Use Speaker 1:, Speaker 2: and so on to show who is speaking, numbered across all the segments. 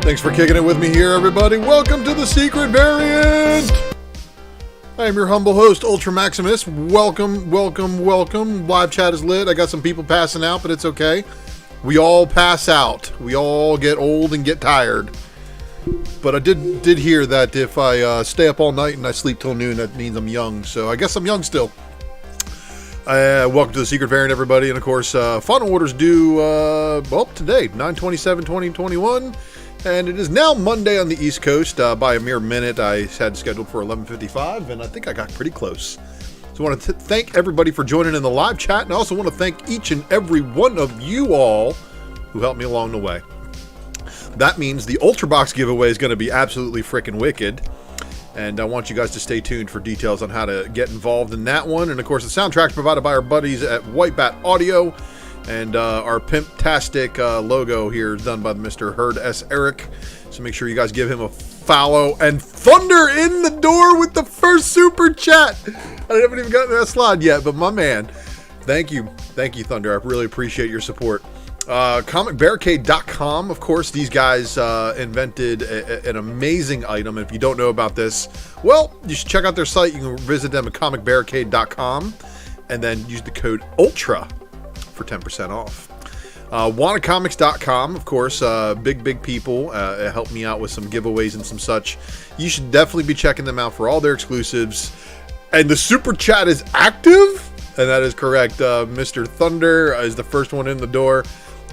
Speaker 1: Thanks for kicking it with me here, everybody. Welcome to the Secret Variant. I am your humble host, Ultra Maximus. Welcome, welcome, welcome. Live chat is lit. I got some people passing out, but it's okay. We all pass out. We all get old and get tired. But I did hear that if I stay up all night and I sleep till noon, that means I'm young. So I guess I'm young still. Welcome to the Secret Variant, everybody. And of course, final orders due, well, today, 9/27/2021. And it is now Monday on the East Coast. By a mere minute, I had scheduled for 11:55, and I think I got pretty close. So I want to thank everybody for joining in the live chat, and I also want to thank each and every one of you all who helped me along the way. That means the Ultra Box giveaway is going to be absolutely freaking wicked, and I want you guys to stay tuned for details on how to get involved in that one. And of course, the soundtrack's provided by our buddies at White Bat Audio. And our Pimptastic logo here is done by Mr. Herd S. Eric. So make sure you guys give him a follow. And Thunder in the door with the first super chat. I haven't even gotten to that slide yet, but my man, thank you. Thank you, Thunder. I really appreciate your support. ComicBarricade.com. Of course, these guys invented an amazing item. And if you don't know about this, well, you should check out their site. You can visit them at ComicBarricade.com and then use the code ULTRA for 10% off. WannaComics.com, of course, big people help me out with some giveaways and some such. You should definitely be checking them out for all their exclusives. And the super chat is active, and that is correct. Mr. Thunder is the first one in the door.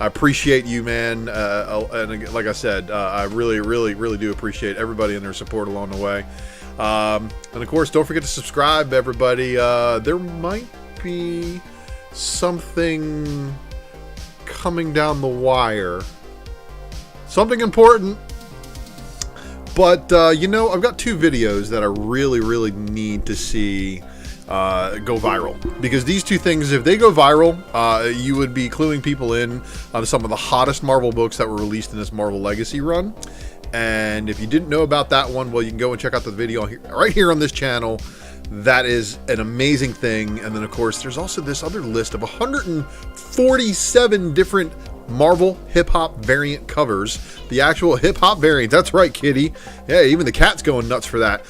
Speaker 1: I appreciate you, man. And like I said, I really do appreciate everybody and their support along the way. And of course, don't forget to subscribe, everybody. There might be something coming down the wire, something important, but you know, I've got two videos that I really need to see go viral, because these two things, if they go viral, you would be cluing people in on some of the hottest Marvel books that were released in this Marvel Legacy run. And if you didn't know about that one, well, you can go and check out the video right here on this channel. That is an amazing thing. And then, of course, there's also this other list of 147 different Marvel hip-hop variant covers. The actual hip-hop variant. That's right, kitty. Yeah, even the cat's going nuts for that.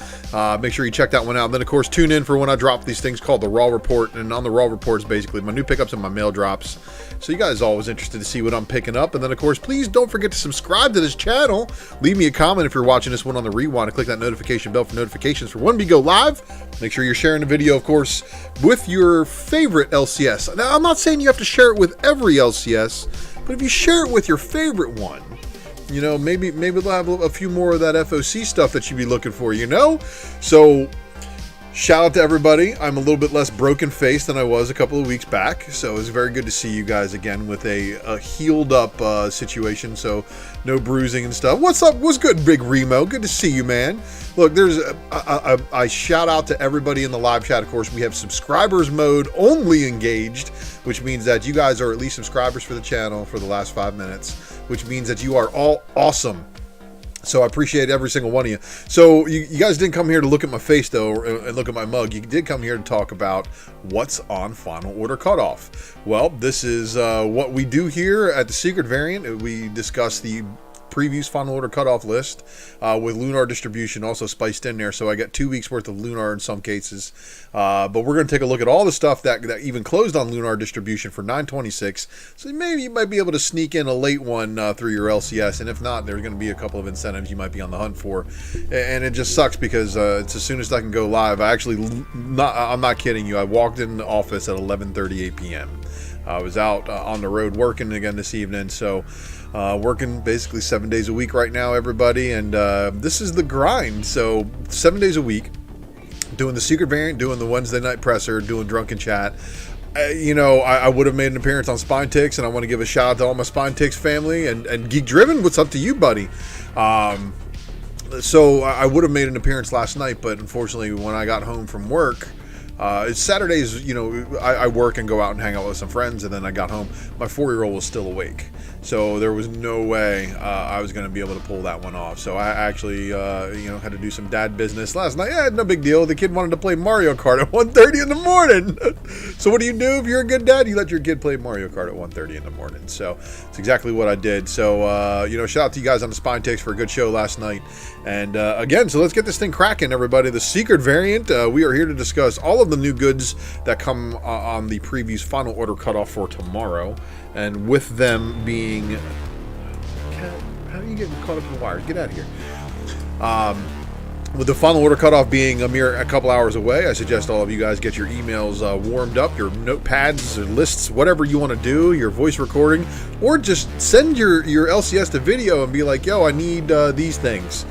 Speaker 1: Make sure you check that one out. And then, of course, tune in for when I drop these things called the Raw Report. And on the Raw Report is basically my new pickups and my mail drops. So you guys are always interested to see what I'm picking up. And then, of course, please don't forget to subscribe to this channel. Leave me a comment if you're watching this one on the rewind, and click that notification bell for notifications for when we go live. Make sure you're sharing the video, of course, with your favorite LCS. Now, I'm not saying you have to share it with every LCS, but if you share it with your favorite one, you know, maybe they'll have a few more of that FOC stuff that you'd be looking for, you know? So shout out to everybody. I'm a little bit less broken faced than I was a couple of weeks back, so it's very good to see you guys again with a healed up situation, so no bruising and stuff. What's up? What's good, Big Remo? Good to see you, man. Look, there's I shout out to everybody in the live chat. Of course, we have subscribers mode only engaged, which means that you guys are at least subscribers for the channel for the last 5 minutes, which means that you are all awesome. So I appreciate every single one of you. So you guys didn't come here to look at my face, though, and look at my mug. You did come here to talk about what's on Final Order Cutoff. Well, this is what we do here at the Secret Variant. We discuss the previews Final Order Cutoff list with Lunar distribution also spiced in there. So I got 2 weeks worth of Lunar in some cases. But we're going to take a look at all the stuff that even closed on Lunar distribution for 9/26. So maybe you might be able to sneak in a late one through your LCS. And if not, there's going to be a couple of incentives you might be on the hunt for. And it just sucks because it's as soon as I can go live. I'm not kidding you. I walked in the office at 11:38 p.m. I was out on the road working again this evening. So working basically 7 days a week right now, everybody, and this is the grind. So 7 days a week, doing the Secret Variant, doing the Wednesday night presser, doing drunken chat. You know, I would have made an appearance on Spine Ticks, and I want to give a shout out to all my Spine Ticks family and Geek Driven. What's up to you, buddy? So I would have made an appearance last night, but unfortunately, when I got home from work, It's Saturdays, you know, I work and go out and hang out with some friends, and then I got home. My 4-year-old was still awake, so there was no way I was going to be able to pull that one off. So I actually, you know, had to do some dad business last night. Yeah, no big deal. The kid wanted to play Mario Kart at 1:30 in the morning. So what do you do if you're a good dad? You let your kid play Mario Kart at 1:30 in the morning. So it's exactly what I did. So, you know, shout out to you guys on the Spine Takes for a good show last night. And again, so let's get this thing cracking, everybody. The secret variant, we are here to discuss all of the new goods that come on the previews final order cutoff for tomorrow, and with them being, how do you get caught up in the wires? Get out of here. With the final order cutoff being a couple hours away, I suggest all of you guys get your emails warmed up, your notepads or lists, whatever you want to do, your voice recording, or just send your LCS to video and be like, yo, I need these things.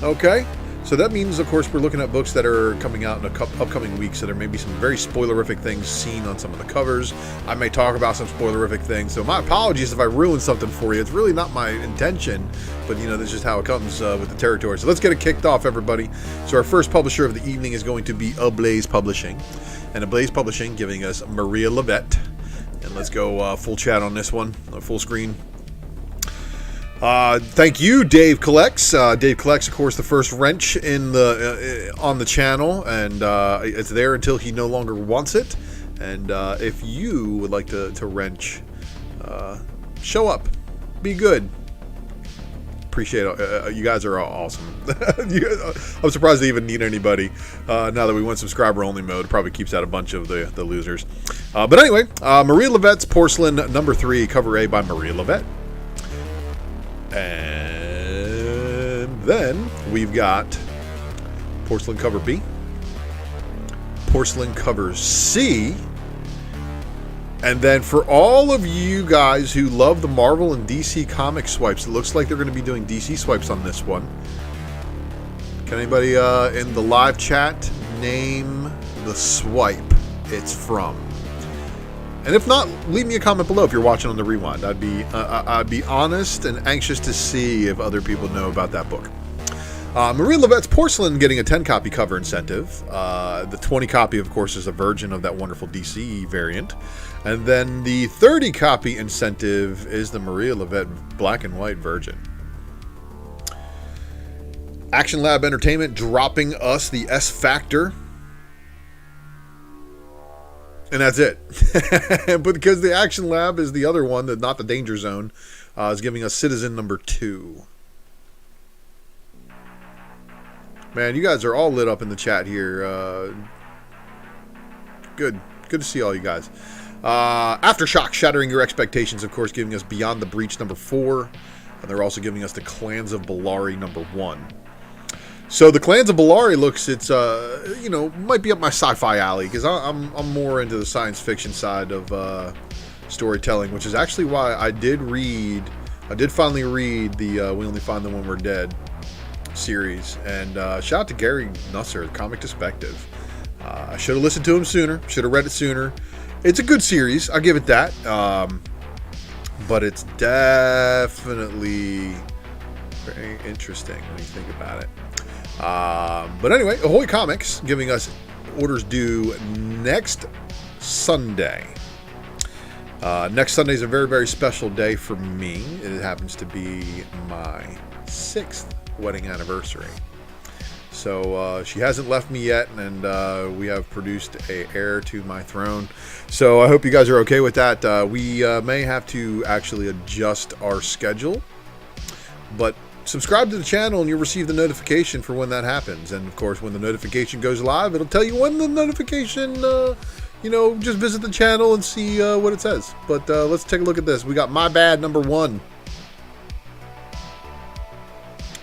Speaker 1: Okay? So that means, of course, we're looking at books that are coming out in upcoming weeks. So there may be some very spoilerific things seen on some of the covers. I may talk about some spoilerific things. So my apologies if I ruin something for you. It's really not my intention, but you know, that's just how it comes with the territory. So let's get it kicked off, everybody. So our first publisher of the evening is going to be Ablaze Publishing. And Ablaze Publishing giving us Maria Levette. And let's go full chat on this one, full screen. Thank you, Dave Collects. Dave Collects, of course, the first wrench in the on the channel, and it's there until he no longer wants it. And if you would like to wrench, show up, be good. Appreciate it. You guys are all awesome. I'm surprised they even need anybody. Now that we went subscriber only mode, it probably keeps out a bunch of the losers. But anyway, Maria Levette's Porcelain #3, cover A by Maria Levette. And then we've got Porcelain cover B, Porcelain cover C, and then for all of you guys who love the Marvel and DC comic swipes, it looks like they're going to be doing DC swipes on this one. Can anybody in the live chat name the swipe it's from? And if not, leave me a comment below if you're watching on the rewind. I'd be honest and anxious to see if other people know about that book. Maria Levette's Porcelain getting a 10-copy cover incentive. The 20-copy, of course, is a version of that wonderful DC variant. And then the 30-copy incentive is the Maria Levette black and white version. Action Lab Entertainment dropping us the S Factor. And that's it. But because the Action Lab is the other one, not the Danger Zone, is giving us Citizen #2. Man, you guys are all lit up in the chat here. Good to see all you guys. Aftershock, Shattering Your Expectations, of course, giving us Beyond the Breach #4. And they're also giving us the Clans of Bellari #1. So the Clans of Bellari looks, it's you know, might be up my sci-fi alley, because I'm more into the science fiction side of storytelling, which is actually why I did finally read the We Only Find Them When We're Dead series. And shout out to Gary Nusser, Comic Perspective. I should have listened to him sooner, should have read it sooner. It's a good series, I'll give it that. But it's definitely very interesting when you think about it. But anyway, Ahoy Comics giving us orders due next Sunday. Next Sunday is a very, very special day for me. It happens to be my 6th wedding anniversary. So she hasn't left me yet, and we have produced an heir to my throne. So I hope you guys are okay with that. We may have to actually adjust our schedule, but subscribe to the channel and you'll receive the notification for when that happens. And of course, when the notification goes live, it'll tell you when the notification, you know, just visit the channel and see what it says. But let's take a look at this. We got My Bad #1.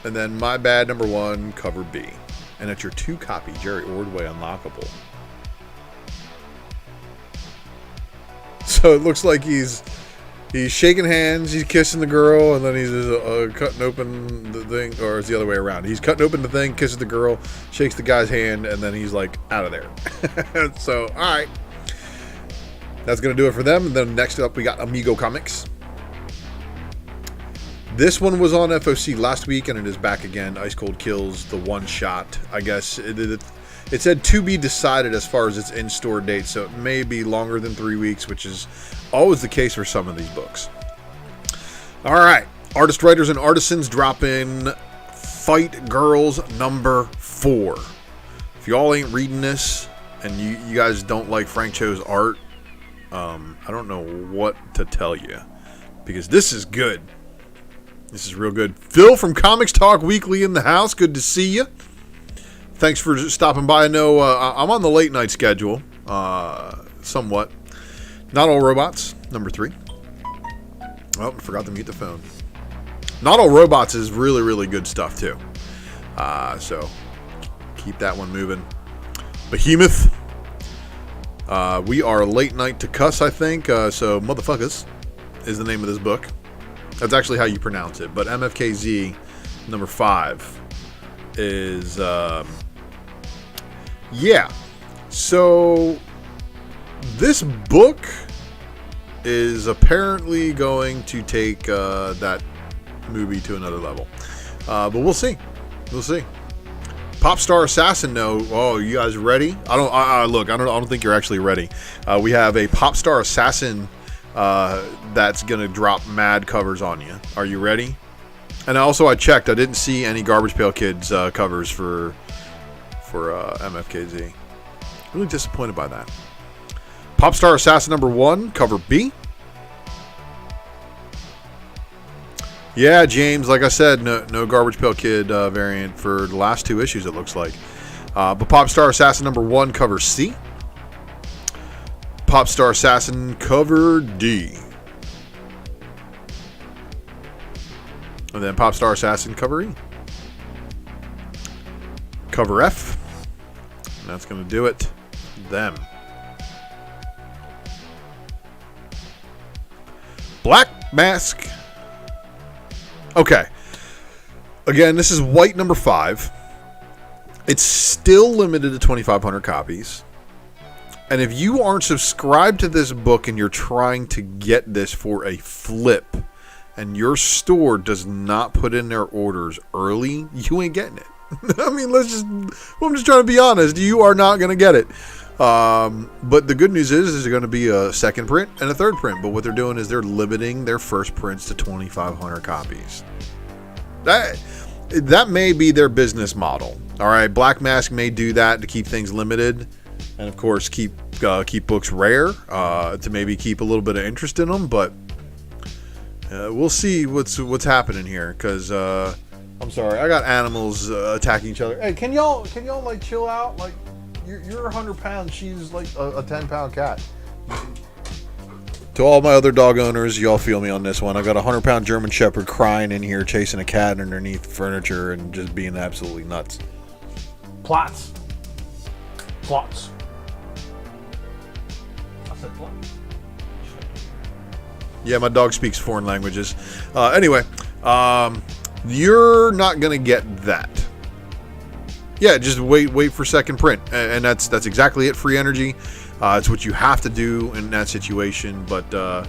Speaker 1: And then My Bad #1, cover B. And it's your 2-copy Jerry Ordway unlockable. So it looks like he's shaking hands, he's kissing the girl, and then he's cutting open the thing, or it's the other way around. He's cutting open the thing, kisses the girl, shakes the guy's hand, and then he's like out of there. So, alright. That's going to do it for them. And then next up, we got Amigo Comics. This one was on FOC last week, and it is back again. Ice Cold Kills, the one shot. I guess It said to be decided as far as its in-store date, so it may be longer than 3 weeks, which is always the case for some of these books. All right. Artist, Writers, and Artisans drop in Fight Girls number 4. If y'all ain't reading this and you guys don't like Frank Cho's art, I don't know what to tell you, because this is good. This is real good. Phil from Comics Talk Weekly in the house. Good to see you. Thanks for stopping by. I know I'm on the late night schedule, somewhat. Not All Robots, number 3. Oh, I forgot to mute the phone. Not All Robots is really, really good stuff, too. So, keep that one moving. Behemoth. We are late night to cuss, I think. So, Motherfuckers is the name of this book. That's actually how you pronounce it. But MFKZ, number 5, is... yeah. So, this book is apparently going to take that movie to another level. But we'll see. We'll see. Pop Star Assassin, no. Oh, you guys ready? I don't think you're actually ready. We have a Pop Star Assassin that's gonna drop mad covers on you. Are you ready? And also, I checked. I didn't see any Garbage Pail Kids covers for MFKZ. Really disappointed by that. Pop Star Assassin number 1, cover B. Yeah, James, like I said, no Garbage Pail Kid variant for the last 2 issues, it looks like. But Pop Star Assassin number 1, cover C. Pop Star Assassin cover D. And then Pop Star Assassin cover E. Cover F. And that's going to do it. Them. Black Mask. Okay. Again, this is white number 5. It's still limited to 2,500 copies. And if you aren't subscribed to this book and you're trying to get this for a flip, and your store does not put in their orders early, you ain't getting it. I mean, I'm just trying to be honest. You are not going to get it. But the good news is there's going to be a second print and a third print. But what they're doing is they're limiting their first prints to 2,500 copies. That may be their business model. All right, Black Mask may do that to keep things limited, and of course keep books rare to maybe keep a little bit of interest in them. But we'll see what's happening here, because I'm sorry, I got animals attacking each other. Hey, can y'all like chill out? Like, you're 100 pounds. She's like a 10-pound cat. To all my other dog owners, y'all feel me on this one. I got a 100-pound German Shepherd crying in here, chasing a cat underneath furniture and just being absolutely nuts.
Speaker 2: Plots. I said plots.
Speaker 1: Yeah, my dog speaks foreign languages. Anyway, you're not gonna get that. Yeah, just wait for second print, and that's exactly it. Free energy. It's what you have to do in that situation. But oh,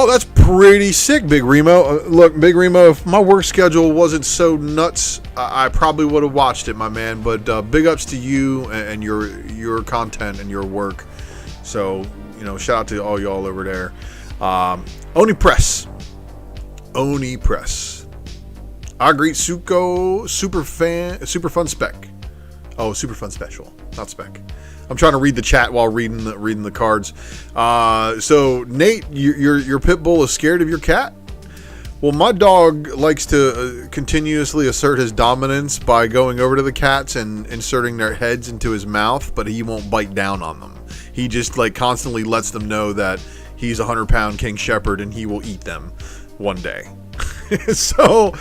Speaker 1: that's pretty sick, Big Remo. Look, Big Remo, if my work schedule wasn't so nuts, I probably would have watched it, my man. But big ups to you and your content and your work. So, shout out to all y'all over there. Oni Press. I greet Suko Super Fun Spec. Oh, Super Fun Special, not Spec. I'm trying to read the chat while reading the cards. So Nate, your pit bull is scared of your cat? Well, my dog likes to continuously assert his dominance by going over to the cats and inserting their heads into his mouth, but he won't bite down on them. He just constantly lets them know that he's a 100-pound King Shepherd and he will eat them one day. So,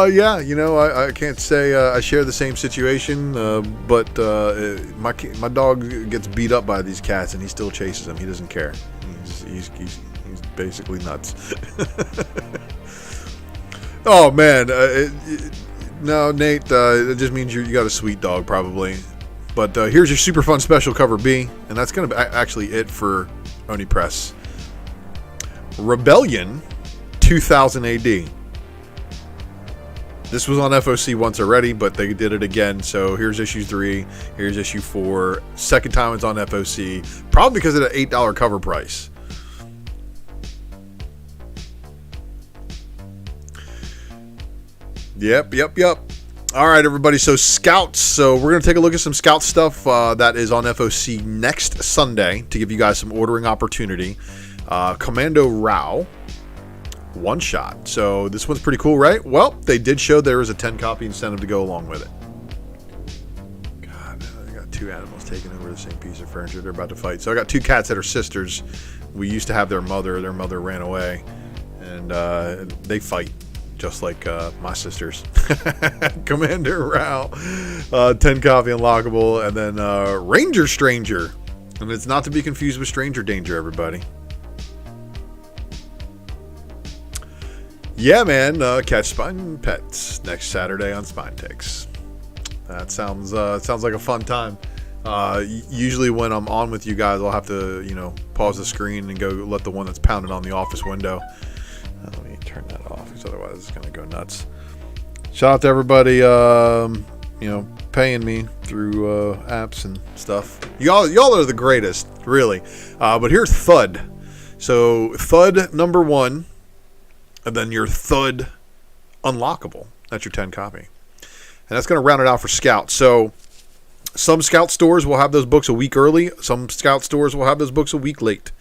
Speaker 1: yeah, I can't say I share the same situation, but my dog gets beat up by these cats and he still chases them. He doesn't care. He's basically nuts. Oh man, no, Nate, it just means you got a sweet dog probably. But here's your Super Fun Special cover B, and that's gonna be actually it for Oni Press. Rebellion. 2000 AD. This was on FOC once already, but they did it again. So here's issue 3. Here's issue 4. Second time it's on FOC. Probably because of the $8 cover price. Yep. All right, everybody. So Scouts. So we're going to take a look at some Scout stuff that is on FOC next Sunday to give you guys some ordering opportunity. Commando Rao. One shot. So this one's pretty cool, right? Well, they did show there is a 10 copy incentive to go along with it. God, I got 2 animals taking over the same piece of furniture. They're about to fight. So I got 2 cats that are sisters. We used to have their mother. Their mother ran away. And they fight just like my sisters. Commander Rao. 10 copy unlockable. And then Ranger Stranger. And it's not to be confused with Stranger Danger, everybody. Yeah, man. Catch Spine Pets next Saturday on Spine Takes. That sounds like a fun time. Usually when I'm on with you guys, I'll have to, pause the screen and go let the one that's pounding on the office window. Let me turn that off, because otherwise it's gonna go nuts. Shout out to everybody, paying me through apps and stuff. Y'all are the greatest, really. But here's Thud. So Thud number 1. And then your Thud unlockable. That's your 10 copy. And that's going to round it out for Scout. So some Scout stores will have those books a week early. Some Scout stores will have those books a week late.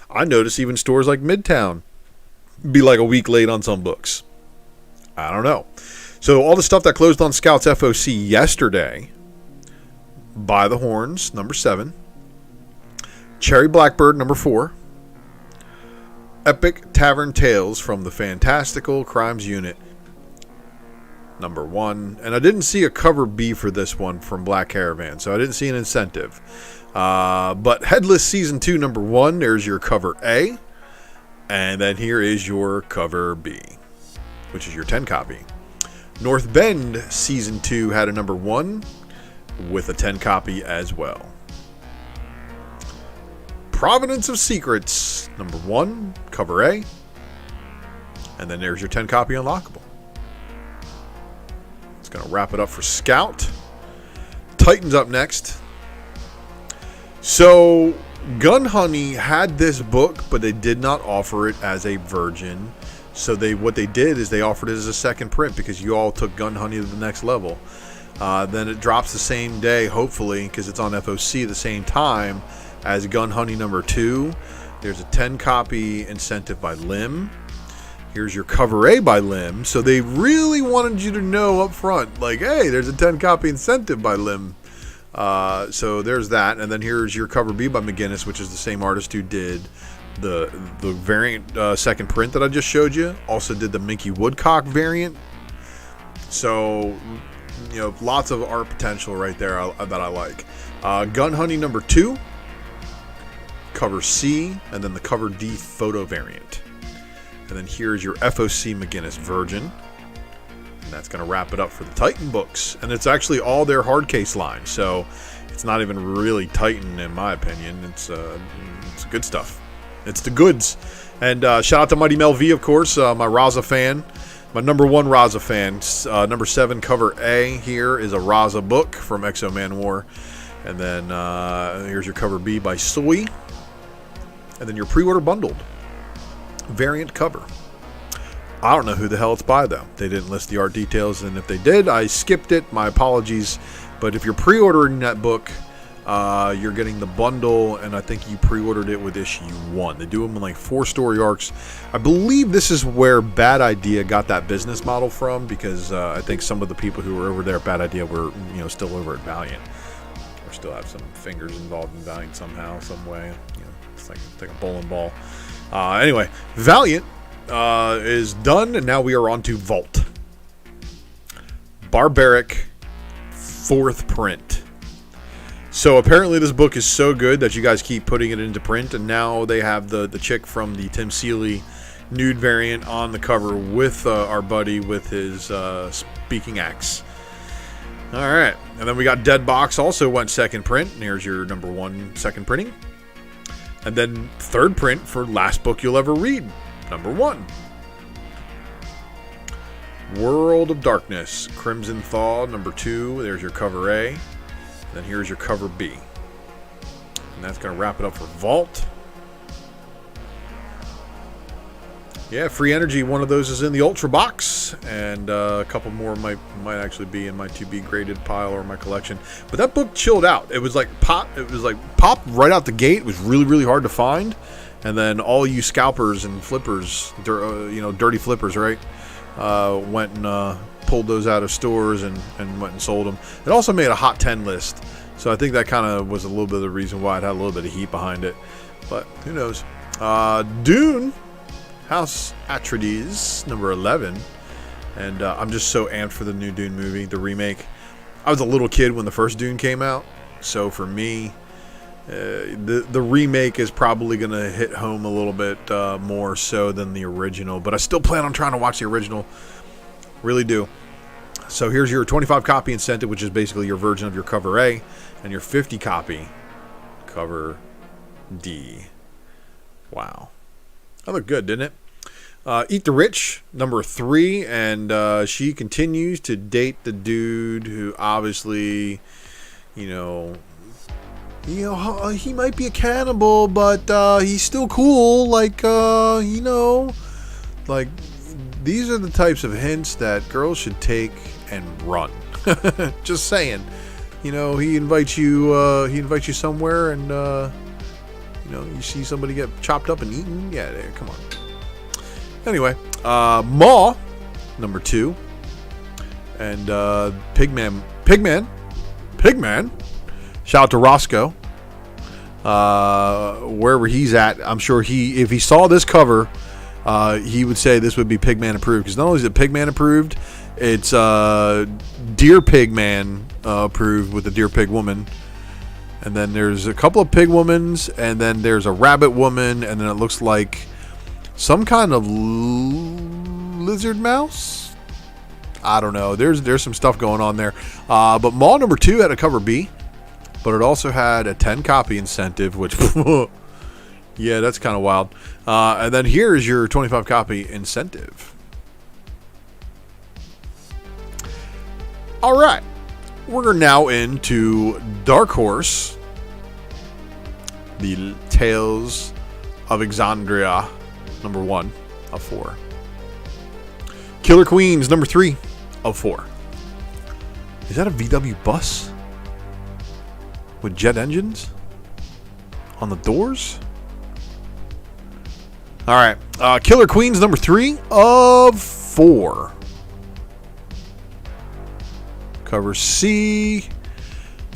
Speaker 1: I notice even stores like Midtown be like a week late on some books. I don't know. So all the stuff that closed on Scouts FOC yesterday. By the Horns, number 7. Cherry Blackbird, number 4. Epic Tavern Tales from the Fantastical Crimes Unit, number 1. And I didn't see a cover B for this one from Black Caravan, so I didn't see an incentive. But Headless Season 2, number 1, there's your cover A. And then here is your cover B, which is your 10 copy. North Bend Season 2 had a number 1 with a 10 copy as well. Providence of Secrets, number 1, cover A. And then there's your 10 copy unlockable. It's going to wrap it up for Scout. Titans up next. So, Gun Honey had this book, but they did not offer it as a virgin. So what they did is they offered it as a second print because you all took Gun Honey to the next level. Then it drops the same day, hopefully, because it's on FOC the same time as Gun Honey number 2. There's a 10 copy incentive by Lim. Here's your cover A by Lim. So they really wanted you to know up front, like, hey, there's a 10 copy incentive by Lim. So there's that. And then here's your cover B by McGinnis, which is the same artist who did the variant second print that I just showed you. Also did the Minky Woodcock variant. So, lots of art potential right there that I like. Gun Honey number 2. Cover C, and then the cover D photo variant. And then here's your FOC McGinnis Virgin. And that's going to wrap it up for the Titan books. And it's actually all their hard case line. So it's not even really Titan in my opinion. It's good stuff. It's the goods. And shout out to Mighty Mel V, of course, my Raza fan. My number 1 Raza fan. Number 7 cover A here is a Raza book from Exo Man War. And then here's your cover B by Soy. And then your pre-order bundled variant cover. I don't know who the hell it's by, though. They didn't list the art details, and if they did, I skipped it. My apologies. But if you're pre-ordering that book, you're getting the bundle, and I think you pre-ordered it with issue 1. They do them in like 4 story arcs. I believe this is where Bad Idea got that business model from, because I think some of the people who were over there at Bad Idea were, still over at Valiant, or still have some fingers involved in Valiant somehow, some way. It's like a bowling ball. Anyway, Valiant is done, and now we are on to Vault. Barbaric 4th print. So apparently this book is so good that you guys keep putting it into print, and now they have the chick from the Tim Seeley nude variant on the cover with our buddy with his speaking axe. All right, and then we got Dead Box also went second print, and here's your number 1 second printing. And then 3rd print for Last Book You'll Ever Read, number 1. World of Darkness, Crimson Thaw, number 2. There's your cover A. Then here's your cover B. And that's going to wrap it up for Vault. Yeah, Free Energy, one of those is in the Ultra box, and a couple more might actually be in my to be graded pile or my collection. But that book chilled out. It was like pop right out the gate. It was really, really hard to find. And then all you scalpers and flippers, dirty flippers, right? Went and pulled those out of stores and went and sold them. It also made a Hot 10 list. So I think that kind of was a little bit of the reason why it had a little bit of heat behind it. But who knows? Dune, House Atreides, number 11. And I'm just so amped for the new Dune movie, the remake. I was a little kid when the first Dune came out. So for me, the remake is probably going to hit home a little bit more so than the original. But I still plan on trying to watch the original. Really do. So here's your 25 copy incentive, which is basically your version of your cover A, and your 50 copy cover D. Wow. That looked good, didn't it? Eat the Rich, number 3, and she continues to date the dude who obviously, he might be a cannibal, but he's still cool. Like these are the types of hints that girls should take and run. Just saying. He invites you somewhere, and you see somebody get chopped up and eaten. Yeah, there, come on. Anyway, Maw, number 2, and Pigman. Shout out to Roscoe. Wherever he's at, I'm sure if he saw this cover, he would say this would be Pigman approved. Because not only is it Pigman approved, it's Deer Pigman approved with the Deer Pig Woman. And then there's a couple of Pig Womans, and then there's a Rabbit Woman, and then it looks like some kind of lizard mouse. I don't know. There's some stuff going on there. But Maw number 2 had a cover B, but it also had a 10 copy incentive, which yeah, that's kind of wild. And then here's your 25 copy incentive. All right. We're now into Dark Horse, the Tales of Exandria, number 1 of 4. Killer Queens, number 3 of 4. Is that a VW bus with jet engines on the doors? All right. Killer Queens, number 3 of 4. Cover C.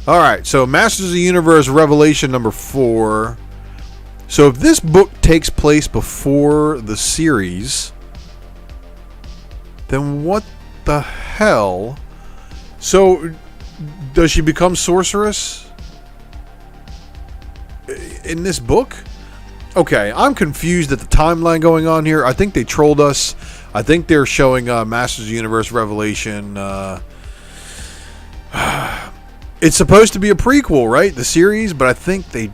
Speaker 1: All right. So Masters of the Universe Revelation, number 4. So if this book takes place before the series, then what the hell? So does she become sorceress in this book? Okay, I'm confused at the timeline going on here. I think they trolled us. I think they're showing Masters of the Universe Revelation. It's supposed to be a prequel, right? The series, but I think they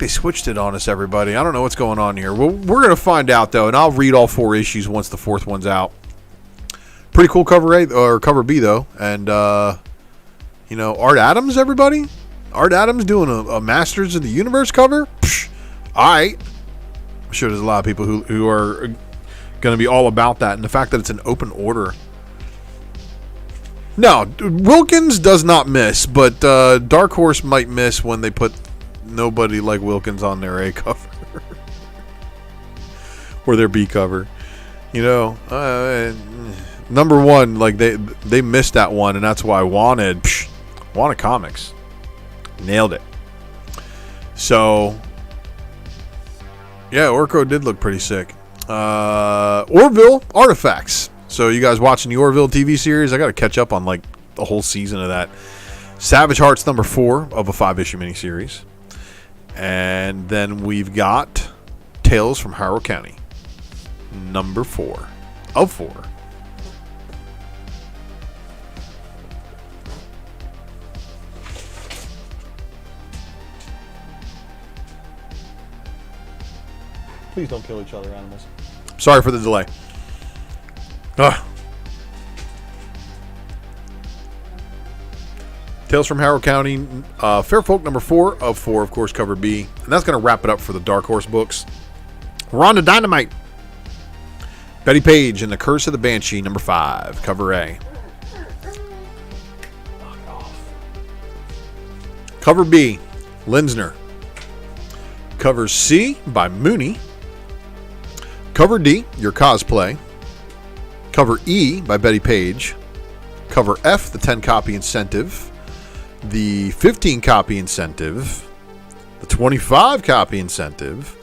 Speaker 1: switched it on us, everybody. I don't know what's going on here. Well, we're going to find out, though, and I'll read all 4 issues once the 4th one's out. Pretty cool cover A or cover B, though. And Art Adams, everybody. Art Adams doing a Masters of the Universe cover. Psh, all right. I'm sure there's a lot of people who are going to be all about that, and the fact that it's an open order. No, Wilkins does not miss, but Dark Horse might miss when they put nobody like Wilkins on their A cover or their B cover. Number 1, like they missed that one, and that's why Wanted Comics nailed it. So yeah, Orko did look pretty sick. Orville Artifacts. So you guys watching the Orville TV series? I got to catch up on like the whole season of that. Savage Hearts number 4 of a 5-issue miniseries. And then we've got Tales from Harrow County, number 4 of 4. Please don't kill each other, animals. Sorry for the delay. Tales from Harrow County, Fair Folk number 4 of 4, of course, cover B. And that's going to wrap it up for the Dark Horse books. We're on to Dynamite. Betty Page and the Curse of the Banshee, number 5, cover A. Cover B, Linsner. Cover C by Mooney. Cover D, Your Cosplay. Cover E by Betty Page. Cover F, the 10 copy incentive. The 15 copy incentive. The 25 copy incentive.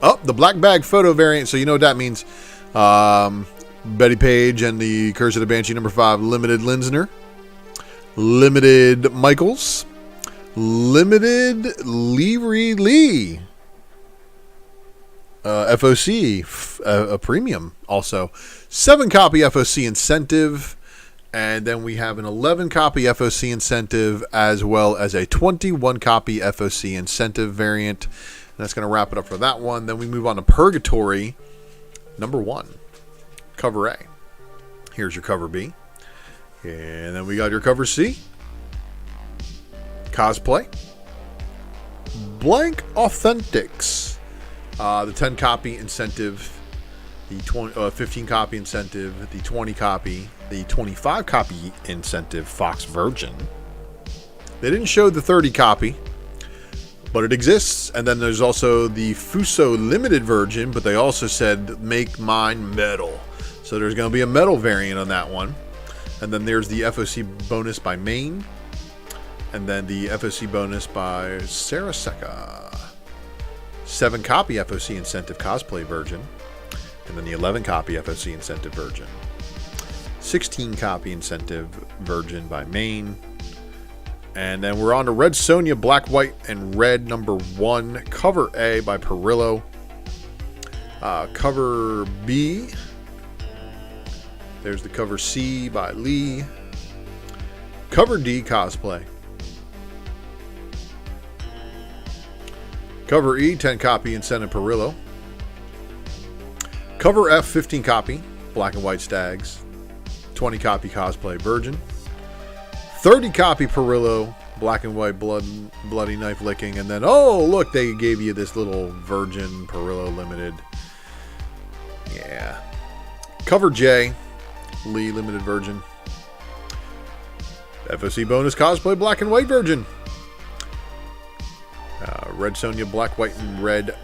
Speaker 1: Oh, the black bag photo variant. So you know what that means. Betty Page and the Curse of the Banshee number 5, limited Linsner. Limited Michaels. Limited Leary Lee. FOC, a premium also. 7 copy FOC incentive. And then we have an 11 copy FOC incentive as well as a 21 copy FOC incentive variant. And that's going to wrap it up for that one. Then we move on to Purgatory number 1, cover A. Here's your cover B. And then we got your cover C. Cosplay. Blank Authentics. The 10 copy incentive. The 15 copy incentive. The 20 copy. The 25 copy incentive. Fox Virgin. They didn't show the 30 copy, but it exists. And then there's also the Fuso limited version, but they also said make mine metal. So there's going to be a metal variant on that one. And then there's the FOC bonus by Maine. And then the FOC bonus by Sarah Secca. 7 copy FOC incentive cosplay version. And then the 11 copy FOC incentive version. 16 copy incentive version by Maine. And then we're on to Red Sonja, Black, White, and Red number 1. Cover A by Perillo. Cover B. There's the cover C by Lee. Cover D, Cosplay. Cover E, 10 copy incentive Perillo. Cover F, 15 copy Black and White Stags. 20 copy Cosplay Virgin. 30 copy Perillo, Black and White Bloody Knife Licking. And then, oh, look, they gave you this little Virgin Perillo Limited. Yeah. Cover J, Lee Limited Virgin. FOC bonus Cosplay Black and White Virgin. Red Sonja, Black, White, and Red.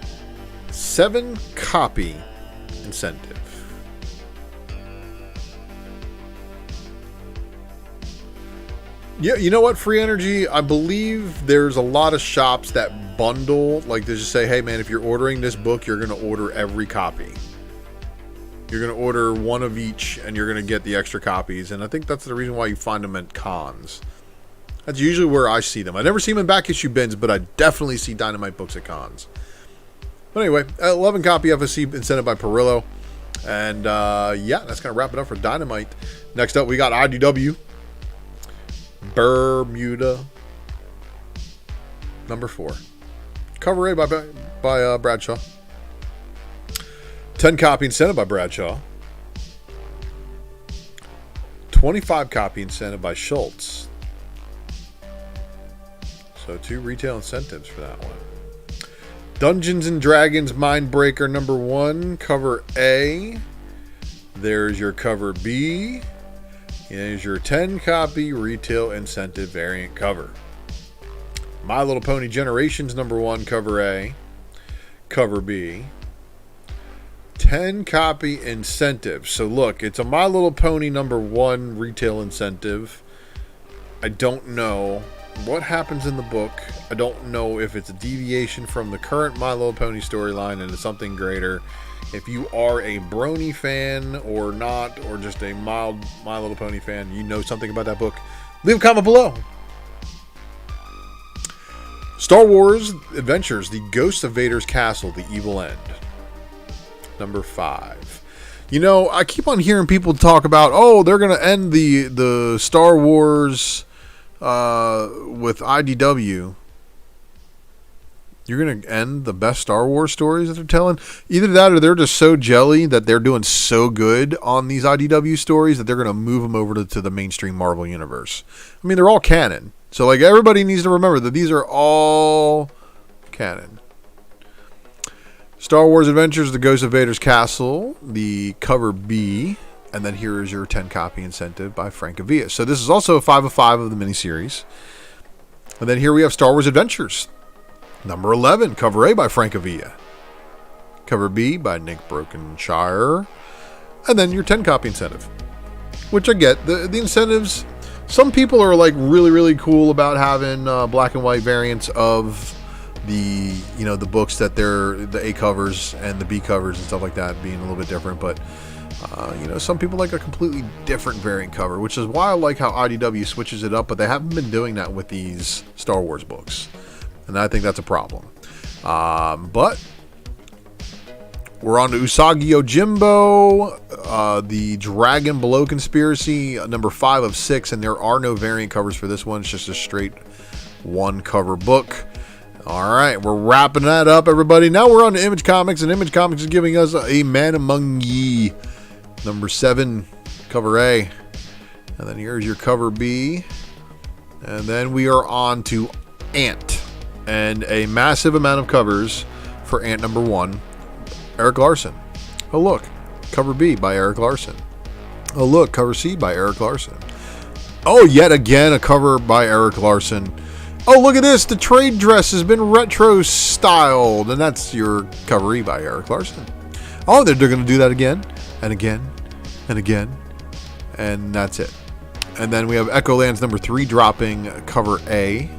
Speaker 1: 7 copy incentive. Yeah, you know what, Free Energy? I believe there's a lot of shops that bundle, like they just say, hey man, if you're ordering this book, you're going to order every copy. You're going to order one of each, and you're going to get the extra copies. And I think that's the reason why you find them at cons. That's usually where I see them. I never see them in back issue bins, but I definitely see Dynamite books at cons. But anyway, 11 copy FSC incentive by Perillo. And yeah, that's going to wrap it up for Dynamite. Next up, we got IDW. Bermuda. Number 4. Cover A by Bradshaw. 10 copy incentive by Bradshaw. 25 copy incentive by Schultz. So 2 retail incentives for that one. Dungeons and Dragons Mindbreaker number 1, cover A. There's your cover B. Here's your 10 copy retail incentive variant cover. My Little Pony Generations number 1, cover A. Cover B. 10 copy incentive. So look, it's a My Little Pony number 1 retail incentive. I don't know what happens in the book. I don't know if it's a deviation from the current My Little Pony storyline and it's something greater. If you are a Brony fan or not, or just a mild My Little Pony fan, you know something about that book, leave a comment below. Star Wars Adventures, The Ghost of Vader's Castle, The Evil End. Number 5. You know, I keep on hearing people talk about, oh, they're going to end the Star Wars with IDW. You're going to end the best Star Wars stories that they're telling? Either that or they're just so jelly that they're doing so good on these IDW stories that they're going to move them over to the mainstream Marvel universe. I mean, they're all canon. So, like, everybody needs to remember that these are all canon. Star Wars Adventures, The Ghost of Vader's Castle, the cover B, and then here is your 10-copy incentive by Francavilla. So this is also a 5 of 5 of the miniseries. And then here we have Star Wars Adventures, number 11, cover A by Francavilla. Cover B by Nick Brokenshire. And then your 10-copy incentive. Which I get. The incentives, some people are like really cool about having black and white variants of the, you know, the books that they're the A covers and the B covers and stuff like that being a little bit different. But, you know, some people like a completely different variant cover, which is why I like how IDW switches it up. But they haven't been doing that with these Star Wars books. And I think that's a problem. But we're on to Usagi Yojimbo, the Dragon Below Conspiracy, number 5 of 6, and there are no variant covers for this one. It's just a straight one cover book. All right, we're wrapping that up, everybody. Now we're on to Image Comics, and Image Comics is giving us A Man Among Ye, number 7, cover A. And then here's your cover B. And then we are on to Ant, and a massive amount of covers for Ant number 1. Eric Larson. Oh, look. Cover B by Eric Larson. Oh, look. Cover C by Eric Larson. Oh, yet again, a cover by Eric Larson. Oh, look at this. The trade dress has been retro styled. And that's your cover E by Eric Larson. Oh, they're going to do that again and again and again. And that's it. And then we have Echoland's number 3 dropping cover A.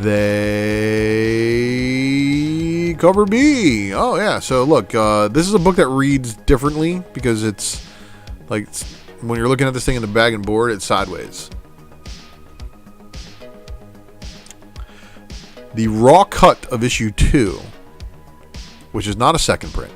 Speaker 1: They cover B. Oh yeah. So look, this is a book that reads differently because it's like when you're looking at this thing in the bag and board, it's sideways. The raw cut of issue 2, which is not a second print.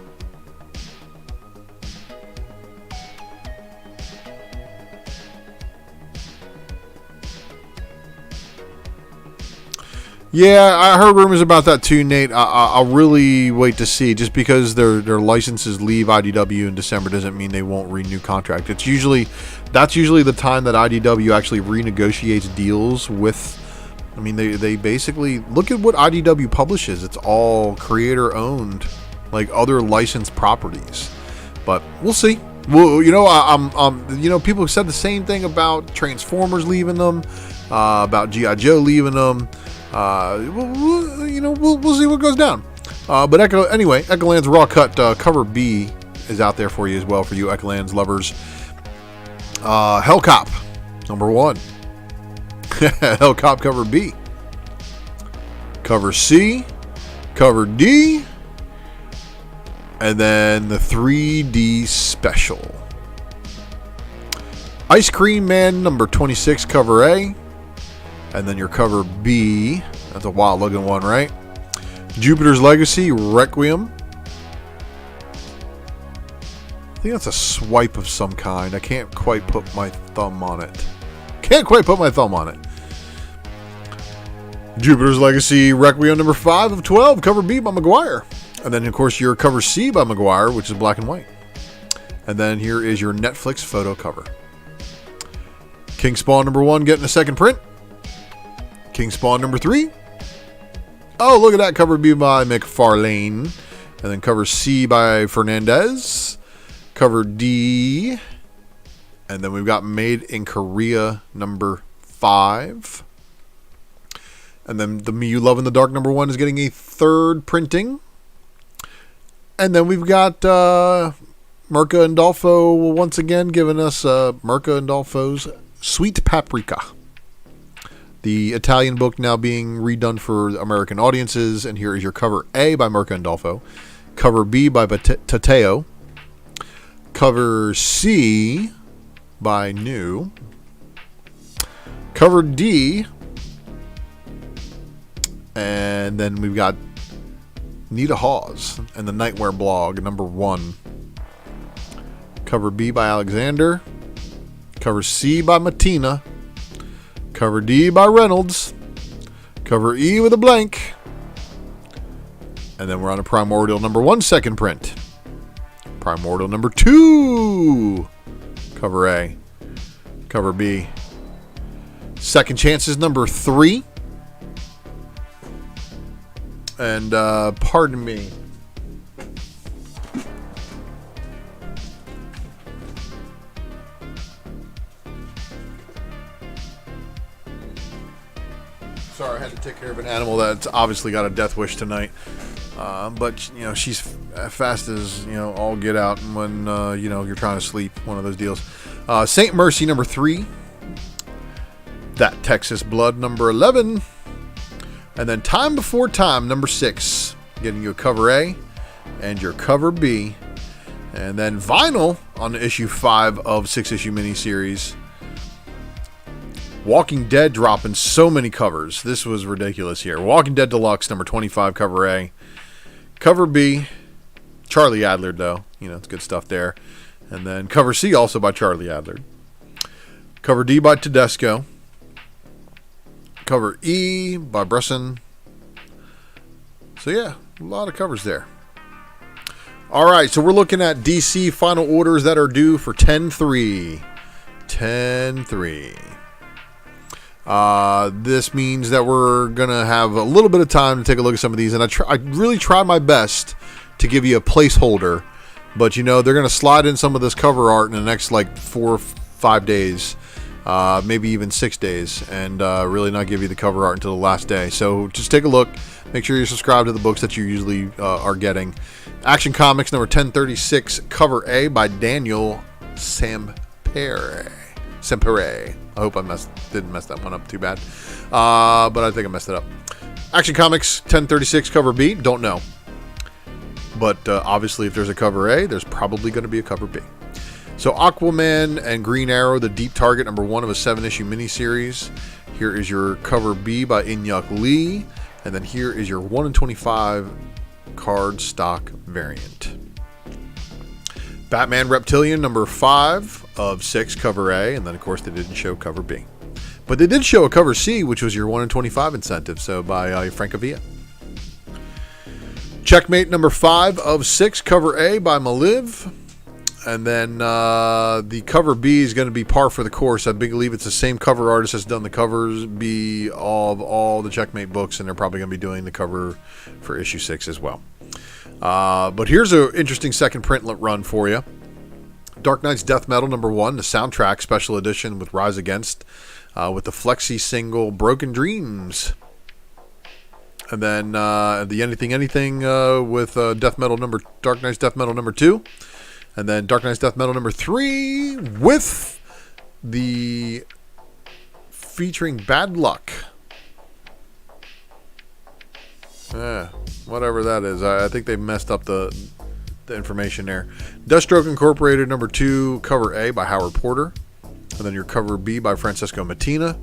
Speaker 1: Yeah, I heard rumors about that too, Nate. I'll really wait to see. Just because their licenses leave IDW in December doesn't mean they won't renew contract. That's usually the time that IDW actually renegotiates deals with. I mean, they basically look at what IDW publishes. It's all creator owned, like other licensed properties. But we'll see. Well, you know, you know, people have said the same thing about Transformers leaving them, about G.I. Joe leaving them. We'll see what goes down. But Echoland's raw cut cover B is out there for you as well, for you Echoland's lovers. Hellcop number 1. Hellcop cover B. Cover C. Cover D. And then the 3D special. Ice Cream Man number 26 cover A. And then your cover B. That's a wild looking one, right? Jupiter's Legacy Requiem. I think that's a swipe of some kind. I can't quite put my thumb on it. Jupiter's Legacy Requiem number 5 of 12. Cover B by Maguire. And then, of course, your cover C by Maguire, which is black and white. And then here is your Netflix photo cover. King Spawn number 1 getting a second print. King Spawn number 3. Oh, look at that. Cover B by McFarlane. And then cover C by Fernandez. Cover D. And then we've got Made in Korea number 5. And then the Me You Love in the Dark number 1 is getting a 3rd printing. And then we've got Mirka Andolfo once again giving us Mirka Andolfo's Sweet Paprika. The Italian book now being redone for American audiences. And here is your cover A by Mirka Andolfo. Cover B by Tateo. Cover C by New. Cover D. And then we've got Nita Hawes and the Nightwear blog, number 1. Cover B by Alexander. Cover C by Matina. Cover D by Reynolds. Cover E with a blank. And then we're on to Primordial number 1, second print. Primordial number 2. Cover A. Cover B. Second Chances number 3. And pardon me. Sorry, I had to take care of an animal that's obviously got a death wish tonight. But, you know, she's fast as, you know, all get out when, you know, you're trying to sleep. One of those deals. Saint Mercy number 3. That Texas Blood number 11. And then Time Before Time number 6. Getting you a cover A and your cover B. And then vinyl on issue 5 of 6-issue miniseries. Walking Dead dropping so many covers. This was ridiculous here. Walking Dead Deluxe number 25, cover A. Cover B, Charlie Adler, though. You know, it's good stuff there. And then cover C, also by Charlie Adler. Cover D by Tedesco. Cover E by Bresson. So, yeah, a lot of covers there. All right, so we're looking at DC final orders that are due for 10-3. 10-3. This means that we're going to have a little bit of time to take a look at some of these. And I really try my best to give you a placeholder. But, you know, they're going to slide in some of this cover art in the next, like, 4 or 5 days. Maybe even 6 days. And really not give you the cover art until the last day. So just take a look. Make sure you're subscribed to the books that you usually are getting. Action Comics number 1036, cover A by Daniel Sampere. I hope I didn't mess that one up too bad. But I think I messed it up. Action Comics 1036 cover B. Don't know. But obviously if there's a cover A, there's probably going to be a cover B. So Aquaman and Green Arrow, the Deep Target, number 1 of a 7-issue miniseries. Here is your cover B by Inyuk Lee. And then here is your 1-in-25 card stock variant. Batman Reptilian, number 5 of 6, cover A, and then of course they didn't show cover B. But they did show a cover C, which was your 1-in-25 incentive, so by Francavilla. Checkmate number 5 of 6, cover A by Maliv. And then the cover B is going to be par for the course. I believe it's the same cover artist that's done the covers B of all the Checkmate books, and they're probably going to be doing the cover for issue 6 as well. But here's an interesting second print run for you. Dark Knight's Death Metal number 1, the soundtrack special edition with Rise Against, with the flexi single Broken Dreams. And then the Anything with Dark Knight's Death Metal number 2. And then Dark Knight's Death Metal number 3 with the featuring Bad Luck. Whatever that is. I think they messed up the information there. Deathstroke Incorporated number 2, cover A by Howard Porter. And then your cover B by Francesco Mattina.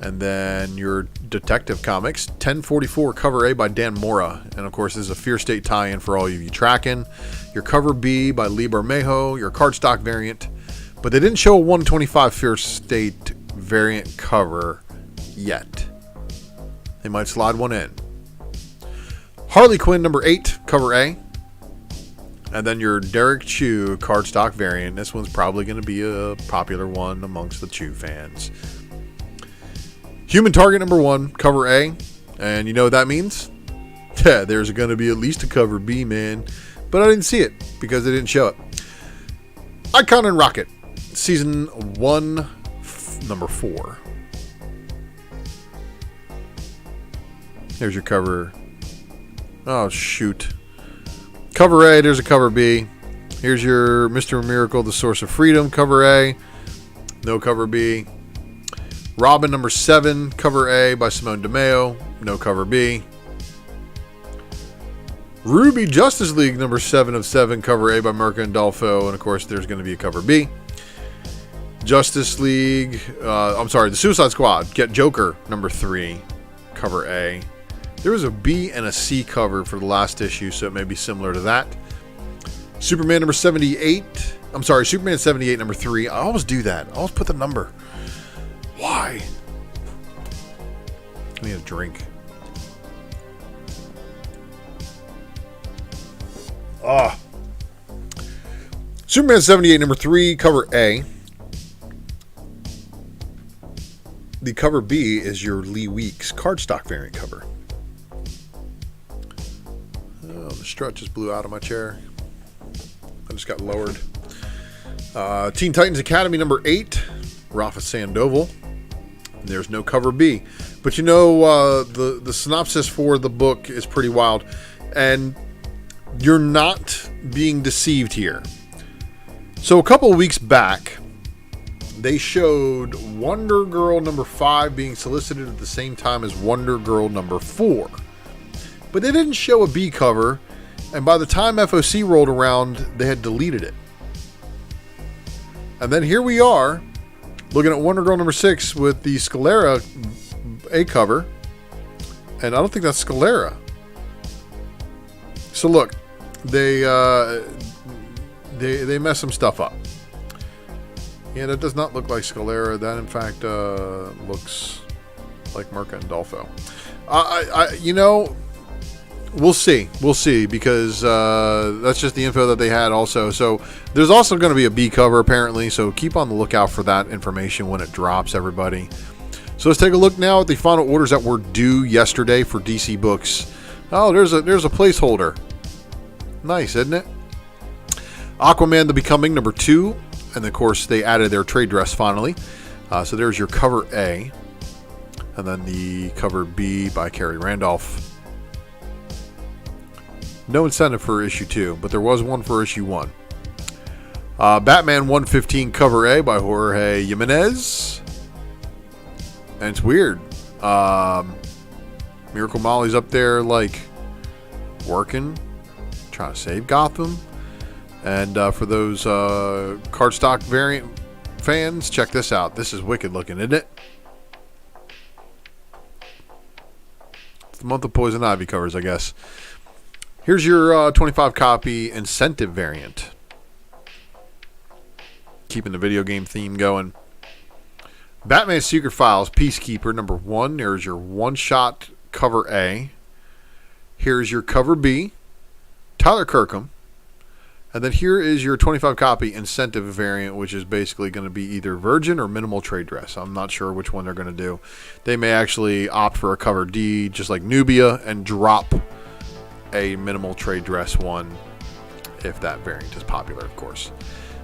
Speaker 1: And then your Detective Comics 1044, cover A by Dan Mora. And of course this is a Fear State tie-in for all of you tracking. Your cover B by Lee Bermejo, your cardstock variant. But they didn't show a 1-25 Fear State variant cover yet. They might slide one in. Harley Quinn number 8, cover A. And then your Derek Chew cardstock variant. This one's probably going to be a popular one amongst the Chew fans. Human Target number 1, cover A. And you know what that means? Yeah, there's going to be at least a cover B, man. But I didn't see it because they didn't show it. Icon and Rocket, season 1, number 4. There's your cover. Oh, shoot. Cover A, there's a cover B. Here's your Mr. Miracle, the Source of Freedom, cover A. No cover B. Robin number 7, cover A by Simone DeMeo. No cover B. Ruby Justice League number 7 of 7, cover A by Mirka Andolfo. And of course, there's going to be a cover B. Justice League, the Suicide Squad, Get Joker number 3, cover A. There was a B and a C cover for the last issue, so it may be similar to that. Superman 78 number 3. I always do that. I always put the number. Why? I need a drink. Superman 78 number 3, cover A. the cover B is your Lee Weeks cardstock variant cover. Oh, the strut just blew out of my chair. I just got lowered. Teen Titans Academy number 8, Rafa Sandoval. There's no cover B. But you know, the synopsis for the book is pretty wild. And you're not being deceived here. So a couple of weeks back, they showed Wonder Girl number 5 being solicited at the same time as Wonder Girl number 4. But they didn't show a B cover, and by the time FOC rolled around, they had deleted it. And then here we are, looking at Wonder Girl number 6 with the Scalera A cover, and I don't think that's Scalera. So look, they messed some stuff up. Yeah, that does not look like Scalera. That, in fact, looks like Merca and Dolfo. You know, we'll see. We'll see, because that's just the info that they had also. So there's also going to be a B cover, apparently. So keep on the lookout for that information when it drops, everybody. So let's take a look now at the final orders that were due yesterday for DC Books. Oh, there's a placeholder. Nice, isn't it? Aquaman the Becoming number 2. And of course, they added their trade dress finally. So there's your cover A. And then the cover B by Carrie Randolph. No incentive for issue 2, but there was one for issue 1. Batman 115 cover A by Jorge Jimenez. And it's weird. Miracle Molly's up there, like, working, trying to save Gotham. And for those cardstock variant fans, check this out. This is wicked looking, isn't it? It's the month of Poison Ivy covers, I guess. Here's your 25 copy incentive variant. Keeping the video game theme going. Batman Secret Files Peacekeeper number 1. There's your one-shot cover A. Here's your cover B. Tyler Kirkham. And then here is your 25 copy incentive variant, which is basically going to be either Virgin or minimal trade dress. I'm not sure which one they're going to do. They may actually opt for a cover D, just like Nubia, and drop a minimal trade dress one if that variant is popular, of course.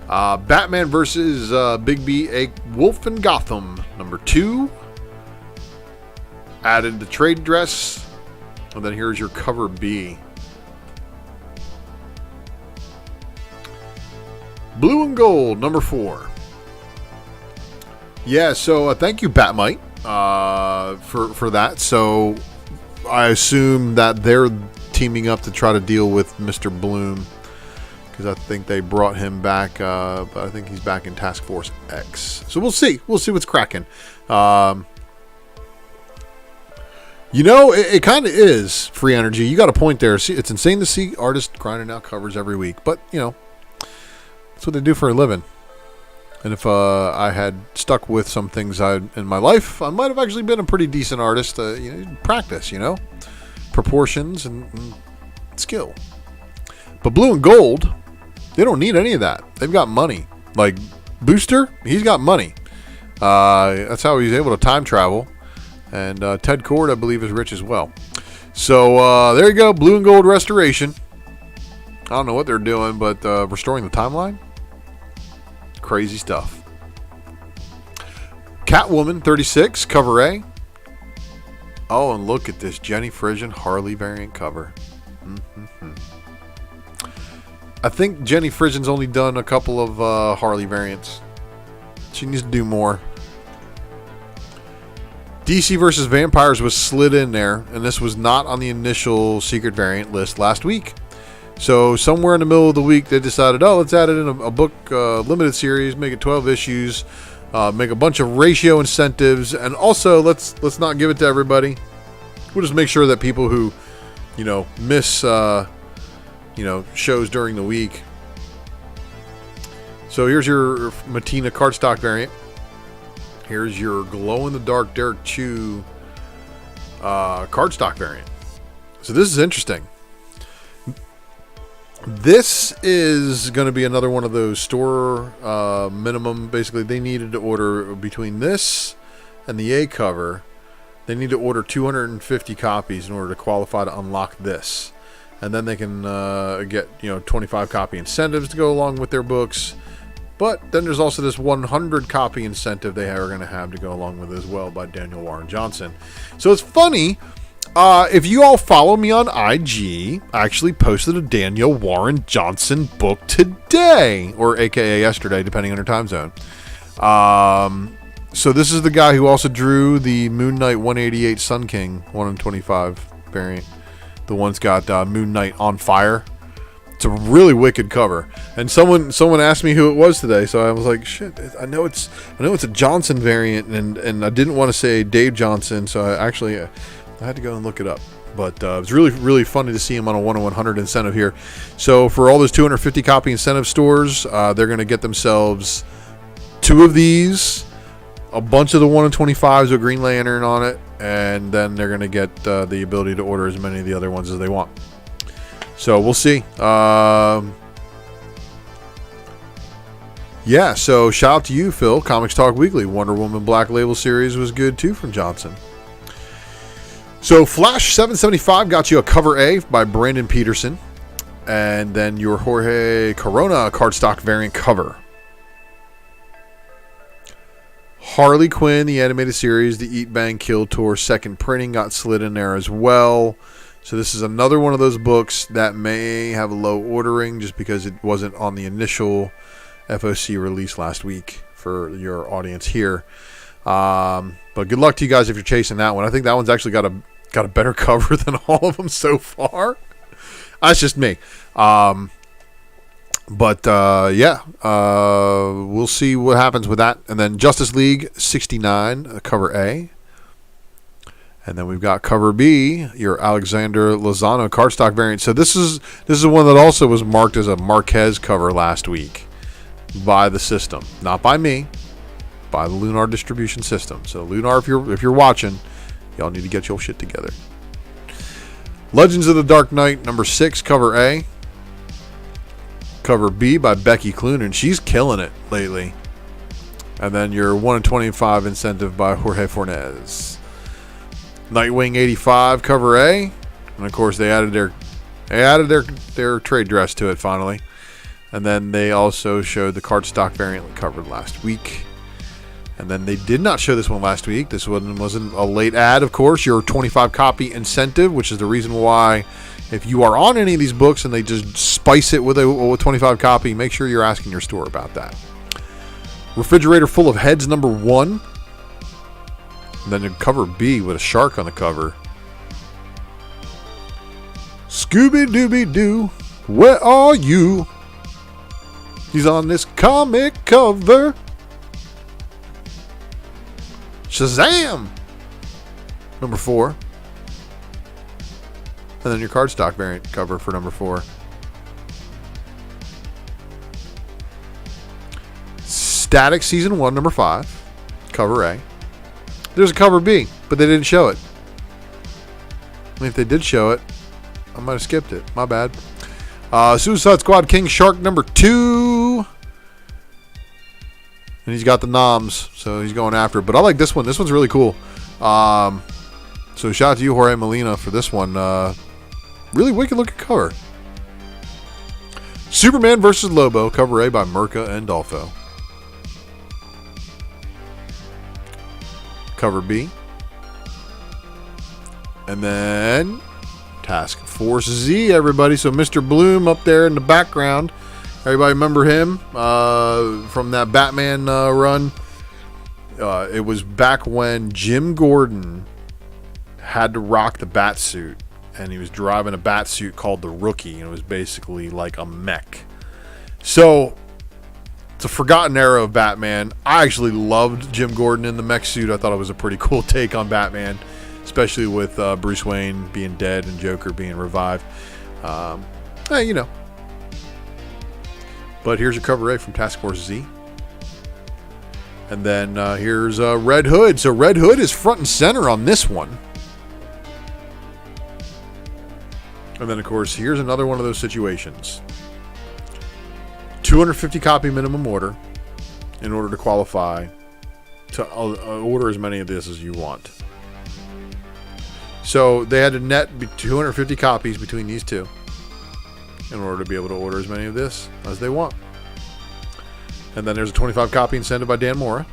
Speaker 1: Batman versus Big B, a Wolf in Gotham, number 2. Added the trade dress. And then here's your cover B. Blue and Gold, number 4. Yeah, so thank you, Batmite, for that. So I assume that they're teaming up to try to deal with Mr. Bloom, because I think they brought him back, but I think he's back in Task Force X. So we'll see. We'll see what's cracking. You know, it kind of is free energy. You got a point there. See, it's insane to see artists grinding out covers every week, but, you know, that's what they do for a living. And if I had stuck with some things in my life, I might have actually been a pretty decent artist. You know, practice, you know, proportions and skill. But Blue and Gold, they don't need any of that. They've got money. Like Booster, he's got money. That's how he's able to time travel. And Ted Kord, I believe, is rich as well. So there you go, Blue and Gold Restoration. I don't know what they're doing, but restoring the timeline? Crazy stuff. Catwoman 36, cover A. Oh, and look at this Jenny Frisian Harley variant cover. Mm-hmm. I think Jenny Frisian's only done a couple of Harley variants. She needs to do more. DC vs. Vampires was slid in there, and this was not on the initial secret variant list last week. So somewhere in the middle of the week, they decided, oh, let's add it in a book limited series, make it 12 issues, make a bunch of ratio incentives, and also let's not give it to everybody. We'll just make sure that people who, you know, miss shows during the week. So here's your Matina cardstock variant. Here's your glow-in-the-dark Derek Chew cardstock variant. So this is interesting. This is going to be another one of those store minimum. Basically, they needed to order between this and the A cover, they need to order 250 copies in order to qualify to unlock this. And then they can get 25 copy incentives to go along with their books. But then there's also this 100 copy incentive they are going to have to go along with it as well by Daniel Warren Johnson. So it's funny. If you all follow me on IG, I actually posted a Daniel Warren Johnson book today, or a.k.a. yesterday, depending on your time zone. So this is the guy who also drew the Moon Knight 188 Sun King 1 in 25 variant. The one's got Moon Knight on fire. It's a really wicked cover. And someone asked me who it was today, so I was like, shit, I know it's a Johnson variant, and I didn't want to say Dave Johnson, so I had to go and look it up. But it was really, really funny to see him on a 1 in 100 incentive here. So for all those 250 copy incentive stores, they're going to get themselves 2 of these, a bunch of the 1 in 25s with Green Lantern on it, and then they're going to get the ability to order as many of the other ones as they want. So we'll see. Yeah, so shout out to you, Phil. Comics Talk Weekly. Wonder Woman Black Label series was good too from Johnson. So Flash 775 got you a cover A by Brandon Peterson. And then your Jorge Corona cardstock variant cover. Harley Quinn, the animated series, the Eat Bang Kill Tour second printing got slid in there as well. So this is another one of those books that may have a low ordering just because it wasn't on the initial FOC release last week for your audience here. But good luck to you guys if you're chasing that one. I think that one's actually got a better cover than all of them so far. That's just me. We'll see what happens with that. And then Justice League 69, cover A. And then we've got cover B, your Alexander Lozano cardstock variant. So this is one that also was marked as a Marquez cover last week by the system, not by me, by the Lunar distribution system. So Lunar, if you're watching, y'all need to get your shit together. Legends of the Dark Knight number 6, cover A. Cover B by Becky Cloonan. She's killing it lately. And then your 1 in 25 incentive by Jorge Fornes. Nightwing 85 cover A, and of course they added their trade dress to it finally. And then they also showed the cardstock variant covered last week. And then they did not show this one last week. This one wasn't a late ad, of course. Your 25 copy incentive, which is the reason why if you are on any of these books and they just spice it with a 25 copy, make sure you're asking your store about that. Refrigerator Full of Heads number 1. And then cover B with a shark on the cover. Scooby-Dooby-Doo, where are you? He's on this comic cover. Shazam! Number 4. And then your cardstock variant cover for number 4. Static Season 1, number 5. Cover A. There's a cover B, but they didn't show it. I mean, if they did show it, I might have skipped it. My bad. Suicide Squad King Shark number 2. And he's got the noms, so he's going after it. But I like this one. This one's really cool. So shout out to you, Jorge Molina, for this one. Really wicked looking cover. Superman vs. Lobo, cover A by Mirka and Dolfo. Cover B. And then Task Force Z, everybody. So Mr. Bloom up there in the background. Everybody remember him from that Batman run? It was back when Jim Gordon had to rock the bat suit. And he was driving a bat suit called the Rookie. And it was basically like a mech. So it's a forgotten era of Batman. I actually loved Jim Gordon in the mech suit. I thought it was a pretty cool take on Batman, especially with Bruce Wayne being dead and Joker being revived. You know. But here's your cover A from Task Force Z. And then here's Red Hood. So Red Hood is front and center on this one. And then, of course, here's another one of those situations. 250 copy minimum order in order to qualify to order as many of this as you want. So they had to net 250 copies between these two in order to be able to order as many of this as they want. And then there's a 25 copy incentive by Dan Mora.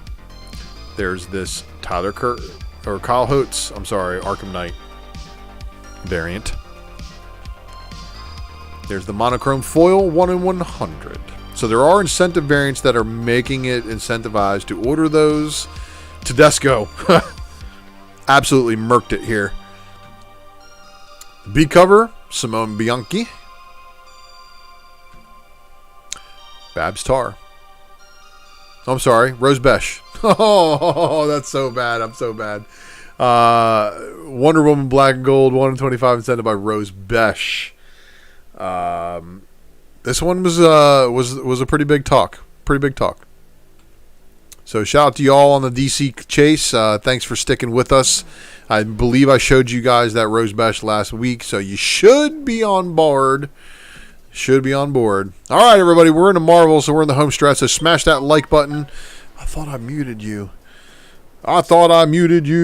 Speaker 1: There's this Kyle Holtz, Arkham Knight variant. There's the monochrome foil 1 in 100. So there are incentive variants that are making it incentivized to order those. Tedesco absolutely murked it here. B cover, Simone Bianchi. Babs Tarr. I'm sorry, Rose Besh. Oh, that's so bad. I'm so bad. Wonder Woman Black and Gold 1 in 25 incentive by Rose Besh. This one was a pretty big talk. So shout out to y'all on the DC chase. Thanks for sticking with us. I believe I showed you guys that Rose Besh last week, so you should be on board. All right, everybody, we're in the Marvel, so we're in the home stretch. So smash that like button. I thought I muted you,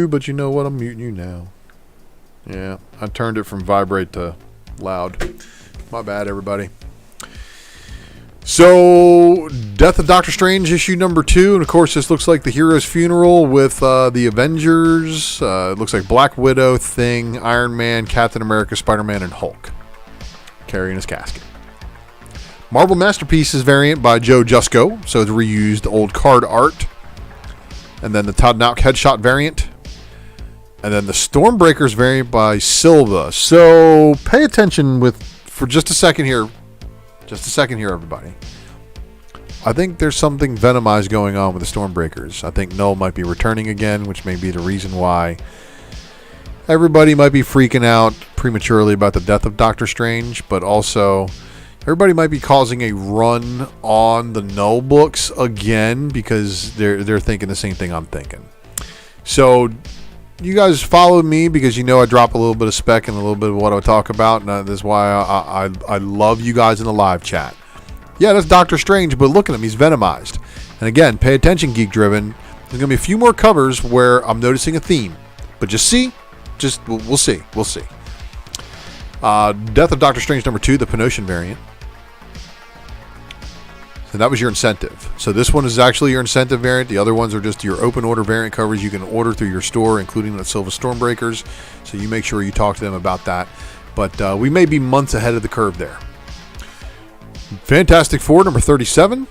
Speaker 1: but you know what? I'm muting you now. Yeah, I turned it from vibrate to loud. My bad, everybody. So, Death of Doctor Strange, issue number 2. And, of course, this looks like the hero's funeral with the Avengers. It looks like Black Widow, Thing, Iron Man, Captain America, Spider-Man, and Hulk carrying his casket. Marvel Masterpieces variant by Joe Jusko. So, it's reused old card art. And then the Todd Nauck headshot variant. And then the Stormbreakers variant by Silva. So, pay attention for just a second here. Everybody. I think there's something Venomized going on with the Stormbreakers. I think Null might be returning again, which may be the reason why everybody might be freaking out prematurely about the death of Doctor Strange, but also everybody might be causing a run on the Null books again because they're thinking the same thing I'm thinking. So you guys follow me because you know I drop a little bit of spec and a little bit of what I talk about, and that's why I love you guys in the live chat. Yeah, that's Doctor Strange, but look at him, he's Venomized. And again, pay attention, Geek Driven. There's going to be a few more covers where I'm noticing a theme. But we'll see. Death of Doctor Strange number 2, the Penosian variant. And that was your incentive. So this one is actually your incentive variant. The other ones are just your open order variant covers you can order through your store, including the Silver Stormbreakers. So you make sure you talk to them about that. But we may be months ahead of the curve there. Fantastic Four number 37.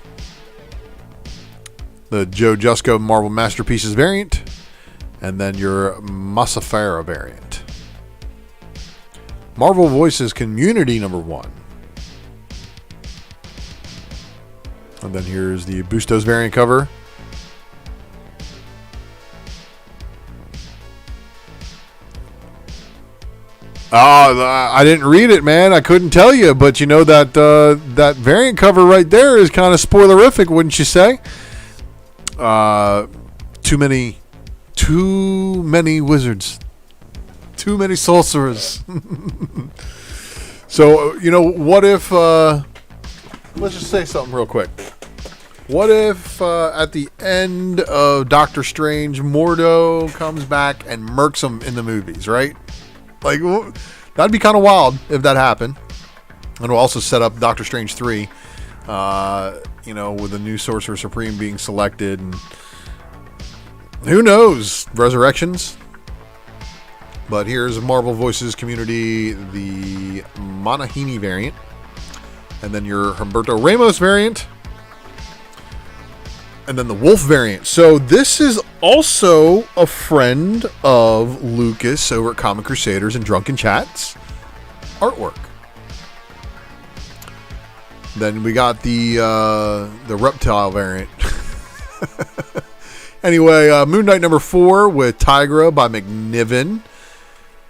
Speaker 1: The Joe Jusko Marvel Masterpieces variant. And then your Masafara variant. Marvel Voices Community number 1. And then here's the Bustos variant cover. I didn't read it, man. I couldn't tell you, but you know that that variant cover right there is kind of spoilerific, wouldn't you say? Too many wizards, too many sorcerers. So you know, what if? Let's just say something real quick. What if at the end of Doctor Strange, Mordo comes back and murks him in the movies, right? Like, that'd be kind of wild if that happened. And it'll also set up Doctor Strange 3, with the new Sorcerer Supreme being selected. And who knows? Resurrections. But here's Marvel Voices Community, the Manahini variant. And then your Humberto Ramos variant. And then the Wolf variant. So this is also a friend of Lucas over at Comic Crusaders and Drunken Chats artwork. Then we got the Reptile variant. Anyway, Moon Knight number 4 with Tigra by McNiven.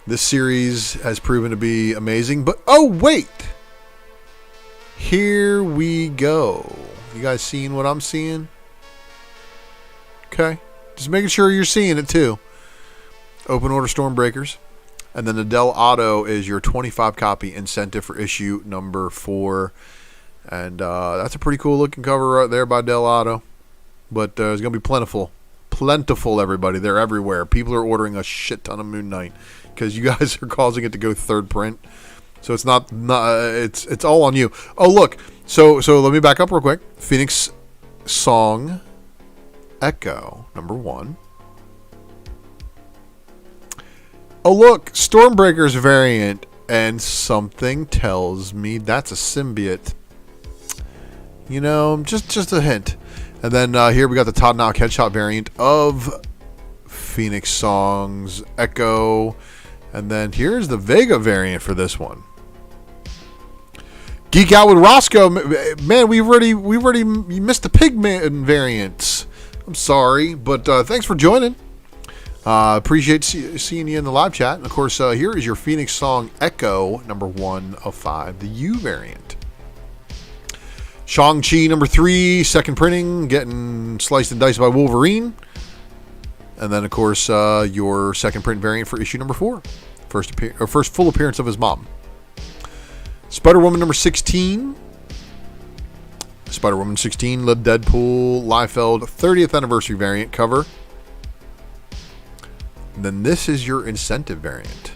Speaker 1: This series has proven to be amazing. But, oh, wait. Here we go. You guys seeing what I'm seeing? Okay. Just making sure you're seeing it too. Open order Stormbreakers. And then the Del Auto is your 25 copy incentive for issue number 4. And that's a pretty cool looking cover right there by Del Auto. But it's going to be plentiful plentiful, everybody. They're everywhere. People are ordering a shit ton of Moon Knight because you guys are causing it to go third print. So it's not it's all on you. Oh, look. So let me back up real quick. Phoenix Song Echo number 1. Oh, look, Stormbreaker's variant, and something tells me that's a symbiote. You know, just a hint. And then here we got the Todd Knock Headshot variant of Phoenix Song's Echo. And then here's the Vega variant for this one. Geek Out with Roscoe. Man, we already you missed the Pigman variants. I'm sorry, but thanks for joining. Appreciate seeing you in the live chat. And of course, here is your Phoenix Song Echo number 1 of 5, the U variant. Shang-Chi number 3, second printing, getting sliced and diced by Wolverine. And then, of course, your second print variant for issue number 4. First full appearance of his mom. Spider-Woman number 16. Spider-Woman 16, the Deadpool Liefeld 30th anniversary variant cover. And then this is your incentive variant.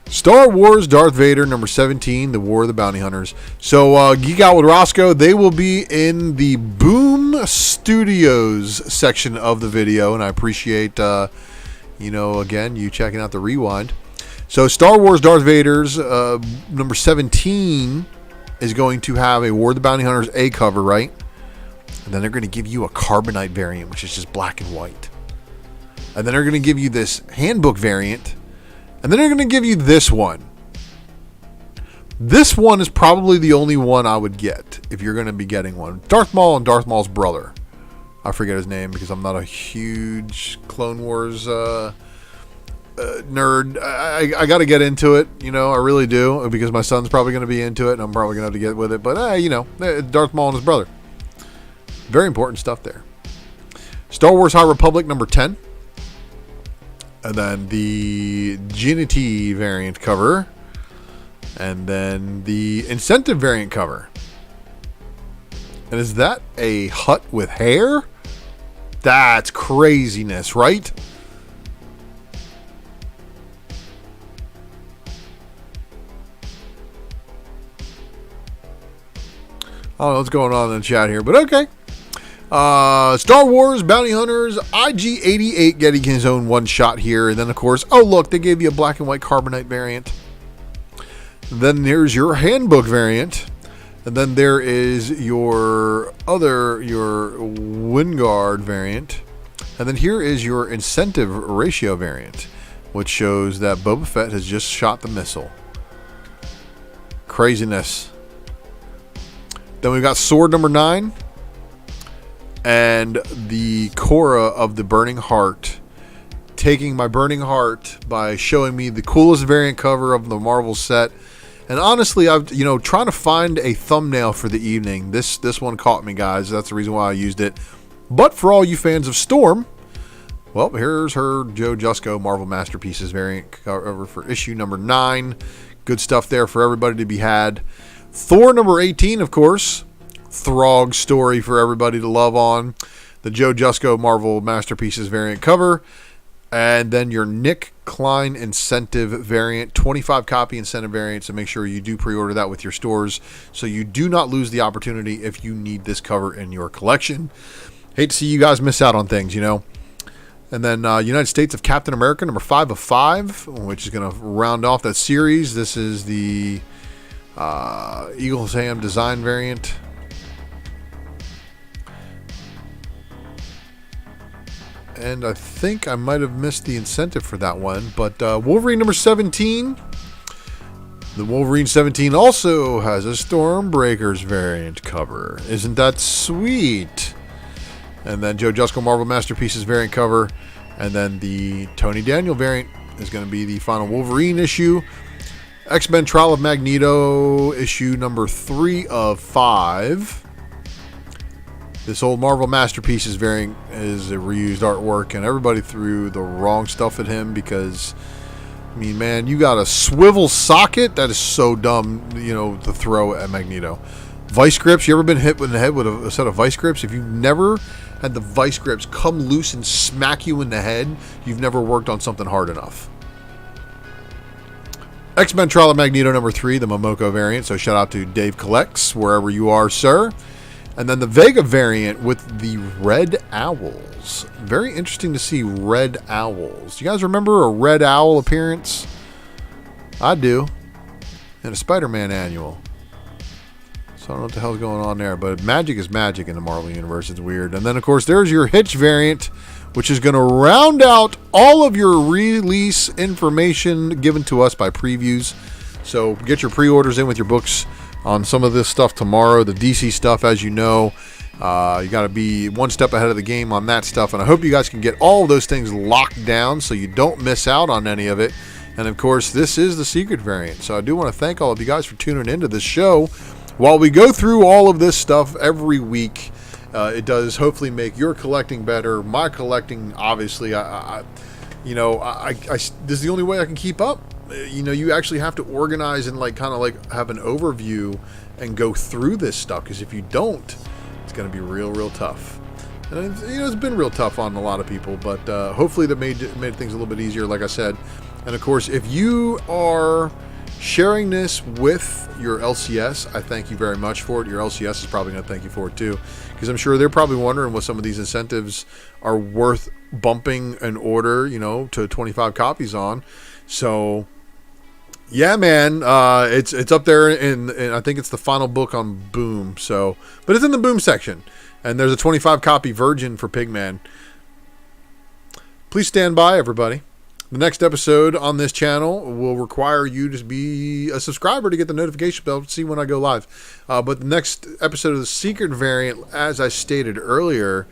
Speaker 1: Star Wars Darth Vader number 17, the War of the Bounty Hunters. So Geek Out with Roscoe, they will be in the Boom Studios section of the video, and I appreciate again, you checking out the rewind. So Star Wars Darth Vader's number 17 is going to have a War of the Bounty Hunters A cover, right? And then they're going to give you a Carbonite variant, which is just black and white. And then they're going to give you this handbook variant. And then they're going to give you this one. This one is probably the only one I would get if you're going to be getting one. Darth Maul and Darth Maul's brother. I forget his name because I'm not a huge Clone Wars nerd. I got to get into it, I really do, because my son's probably going to be into it and I'm probably going to have to get with it. But, Darth Maul and his brother. Very important stuff there. Star Wars High Republic number 10. And then the Ginity variant cover. And then the incentive variant cover. And is that a hut with hair? That's craziness, right? I don't know what's going on in the chat here, but okay. Star Wars Bounty Hunters IG-88 getting his own one shot here. And then, of course, oh, look, they gave you a black and white Carbonite variant. Then there's your handbook variant. And then there is your Wingard variant. And then here is your incentive ratio variant, which shows that Boba Fett has just shot the missile. Craziness. Then we've got Sword number 9. And the Korra of the Burning Heart, taking my Burning Heart by showing me the coolest variant cover of the Marvel set. And honestly, I've trying to find a thumbnail for the evening. This one caught me, guys. That's the reason why I used it. But for all you fans of Storm, well, here's her Joe Jusko Marvel Masterpieces variant cover for issue number 9. Good stuff there for everybody to be had. Thor number 18, of course. Throg story for everybody to love on. The Joe Jusko Marvel Masterpieces variant cover. And then your Nick Klein incentive variant, 25 copy incentive variant. So make sure you do pre-order that with your stores so you do not lose the opportunity if you need this cover in your collection. Hate to see you guys miss out on things, And then United States of Captain America, number 5 of 5, which is going to round off that series. This is the Eagle Sam design variant. And I think I might have missed the incentive for that one. But Wolverine number 17. The Wolverine 17 also has a Stormbreakers variant cover. Isn't that sweet? And then Joe Jusko Marvel Masterpieces variant cover. And then the Tony Daniel variant is going to be the final Wolverine issue. X-Men Trial of Magneto issue number 3 of 5. This old Marvel Masterpieces variant is a reused artwork, and everybody threw the wrong stuff at him because, man, you got a swivel socket? That is so dumb, to throw at Magneto. Vice grips. You ever been hit in the head with a set of vice grips? If you've never had the vice grips come loose and smack you in the head, you've never worked on something hard enough. X-Men Trial of Magneto number 3, the Momoko variant. So shout out to Dave Collects, wherever you are, sir. And then the Vega variant with the Red Owls. Very interesting to see Red Owls. Do you guys remember a Red Owl appearance? I do. In a Spider-Man annual. So I don't know what the hell's going on there. But magic is magic in the Marvel Universe. It's weird. And then, of course, there's your Hitch variant, which is going to round out all of your release information given to us by previews. So get your pre-orders in with your books on some of this stuff tomorrow. The DC stuff, as you know, you got to be one step ahead of the game on that stuff. And I hope you guys can get all of those things locked down so you don't miss out on any of it. And, of course, this is the secret variant. So I do want to thank all of you guys for tuning into this show. While we go through all of this stuff every week, it does hopefully make your collecting better. My collecting, obviously, this is the only way I can keep up. You know, you actually have to organize and kind of have an overview and go through this stuff, because if you don't, it's going to be real tough. And it's been real tough on a lot of people, but hopefully that made things a little bit easier, like I said. And of course, if you are sharing this with your LCS, I thank you very much for it. Your LCS is probably going to thank you for it too, because I'm sure they're probably wondering what some of these incentives are worth bumping an order, to 25 copies on. So yeah, man, it's up there, and I think it's the final book on Boom. So, but it's in the Boom section, and there's a 25 copy Virgin for Pigman. Please stand by, everybody. The next episode on this channel will require you to be a subscriber to get the notification bell to see when I go live. But the next episode of the secret variant, as I stated earlier,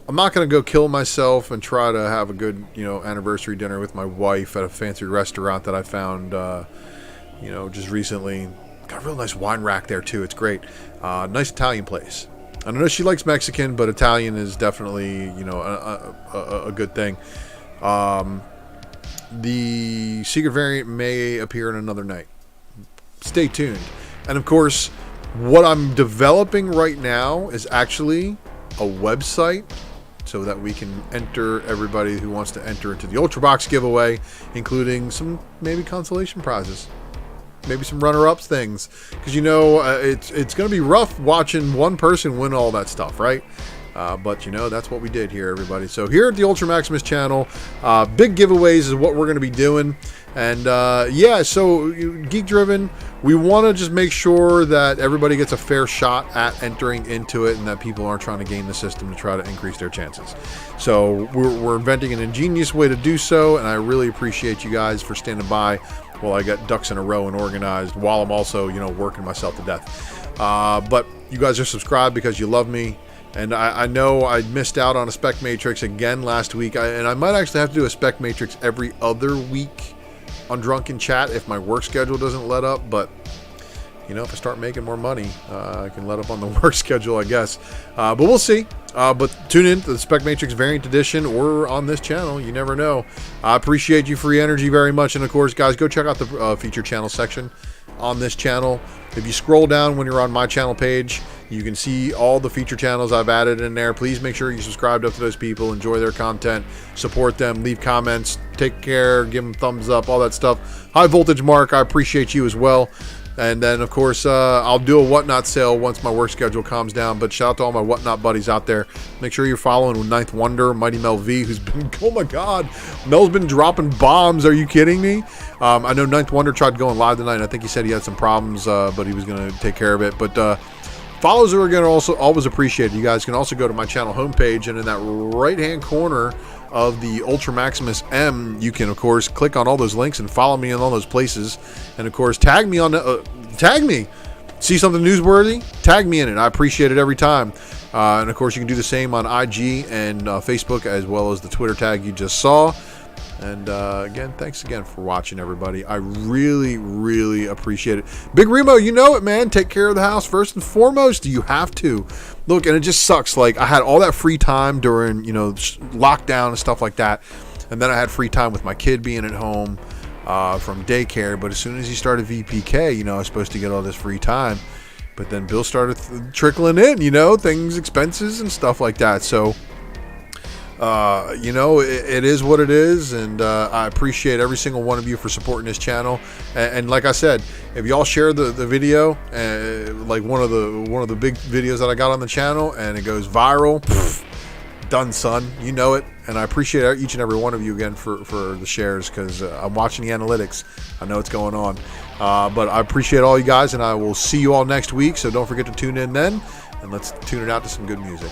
Speaker 1: I'm not going to go kill myself and try to have a good, anniversary dinner with my wife at a fancy restaurant that I found, just recently. Got a real nice wine rack there too. It's great. Nice Italian place. I know she likes Mexican, but Italian is definitely, a good thing. The secret variant may appear in another night. Stay tuned. And of course, what I'm developing right now is actually a website so that we can enter everybody who wants to enter into the Ultra Box giveaway, including some maybe consolation prizes, maybe some runner-ups things, because it's going to be rough watching one person win all that stuff, right? But that's what we did here, everybody. So here at the Ultra Maximus channel, big giveaways is what we're going to be doing. And so Geek Driven, we want to just make sure that everybody gets a fair shot at entering into it, and that people aren't trying to game the system to try to increase their chances. So we're inventing an ingenious way to do so, and I really appreciate you guys for standing by while I got ducks in a row and organized, while I'm also working myself to death. But you guys are subscribed because you love me. And I know I missed out on a Spec Matrix again last week. And I might actually have to do a Spec Matrix every other week on Drunken Chat if my work schedule doesn't let up. But, if I start making more money, I can let up on the work schedule, I guess. But we'll see. But tune in to the Spec Matrix Variant Edition or on this channel. You never know. I appreciate you, Free Energy, very much. And, of course, guys, go check out the feature channel section on this channel. If you scroll down when you're on my channel page, you can see all the feature channels I've added in there. Please make sure you subscribe up to those people, enjoy their content, support them, leave comments, take care, give them thumbs up, all that stuff. High Voltage Mark, I appreciate you as well. And then, of course, I'll do a Whatnot sale once my work schedule calms down. But shout out to all my Whatnot buddies out there. Make sure you're following with Ninth Wonder, Mighty Mel V, who's been, oh my God, Mel's been dropping bombs. Are you kidding me? I know Ninth Wonder tried going live tonight. I think he said he had some problems, but he was going to take care of it. But follows are going to also always appreciate it. You guys can also go to my channel homepage, and in that right-hand corner of the Ultra Maximus M, you can, of course, click on all those links and follow me in all those places. And, of course, tag me on the... tag me! See something newsworthy? Tag me in it. I appreciate it every time. And, of course, you can do the same on IG and Facebook, as well as the Twitter tag you just saw. And again, thanks again for watching, everybody. I really appreciate it. Big Remo, you know it, man. Take care of the house first and foremost. You have to. Look, and it just sucks. Like, I had all that free time during, lockdown and stuff like that. And then I had free time with my kid being at home from daycare. But as soon as he started VPK, I was supposed to get all this free time. But then bills started trickling in, you know, things, expenses and stuff like that. So, you know, it is what it is, and I appreciate every single one of you for supporting this channel. And like I said, if y'all share the video, like one of the big videos that I got on the channel, and it goes viral, done, son. You know it. And I appreciate each and every one of you again for the shares, because I'm watching the analytics. I know what's going on. But I appreciate all you guys, and I will see you all next week. So don't forget to tune in then, and let's tune it out to some good music.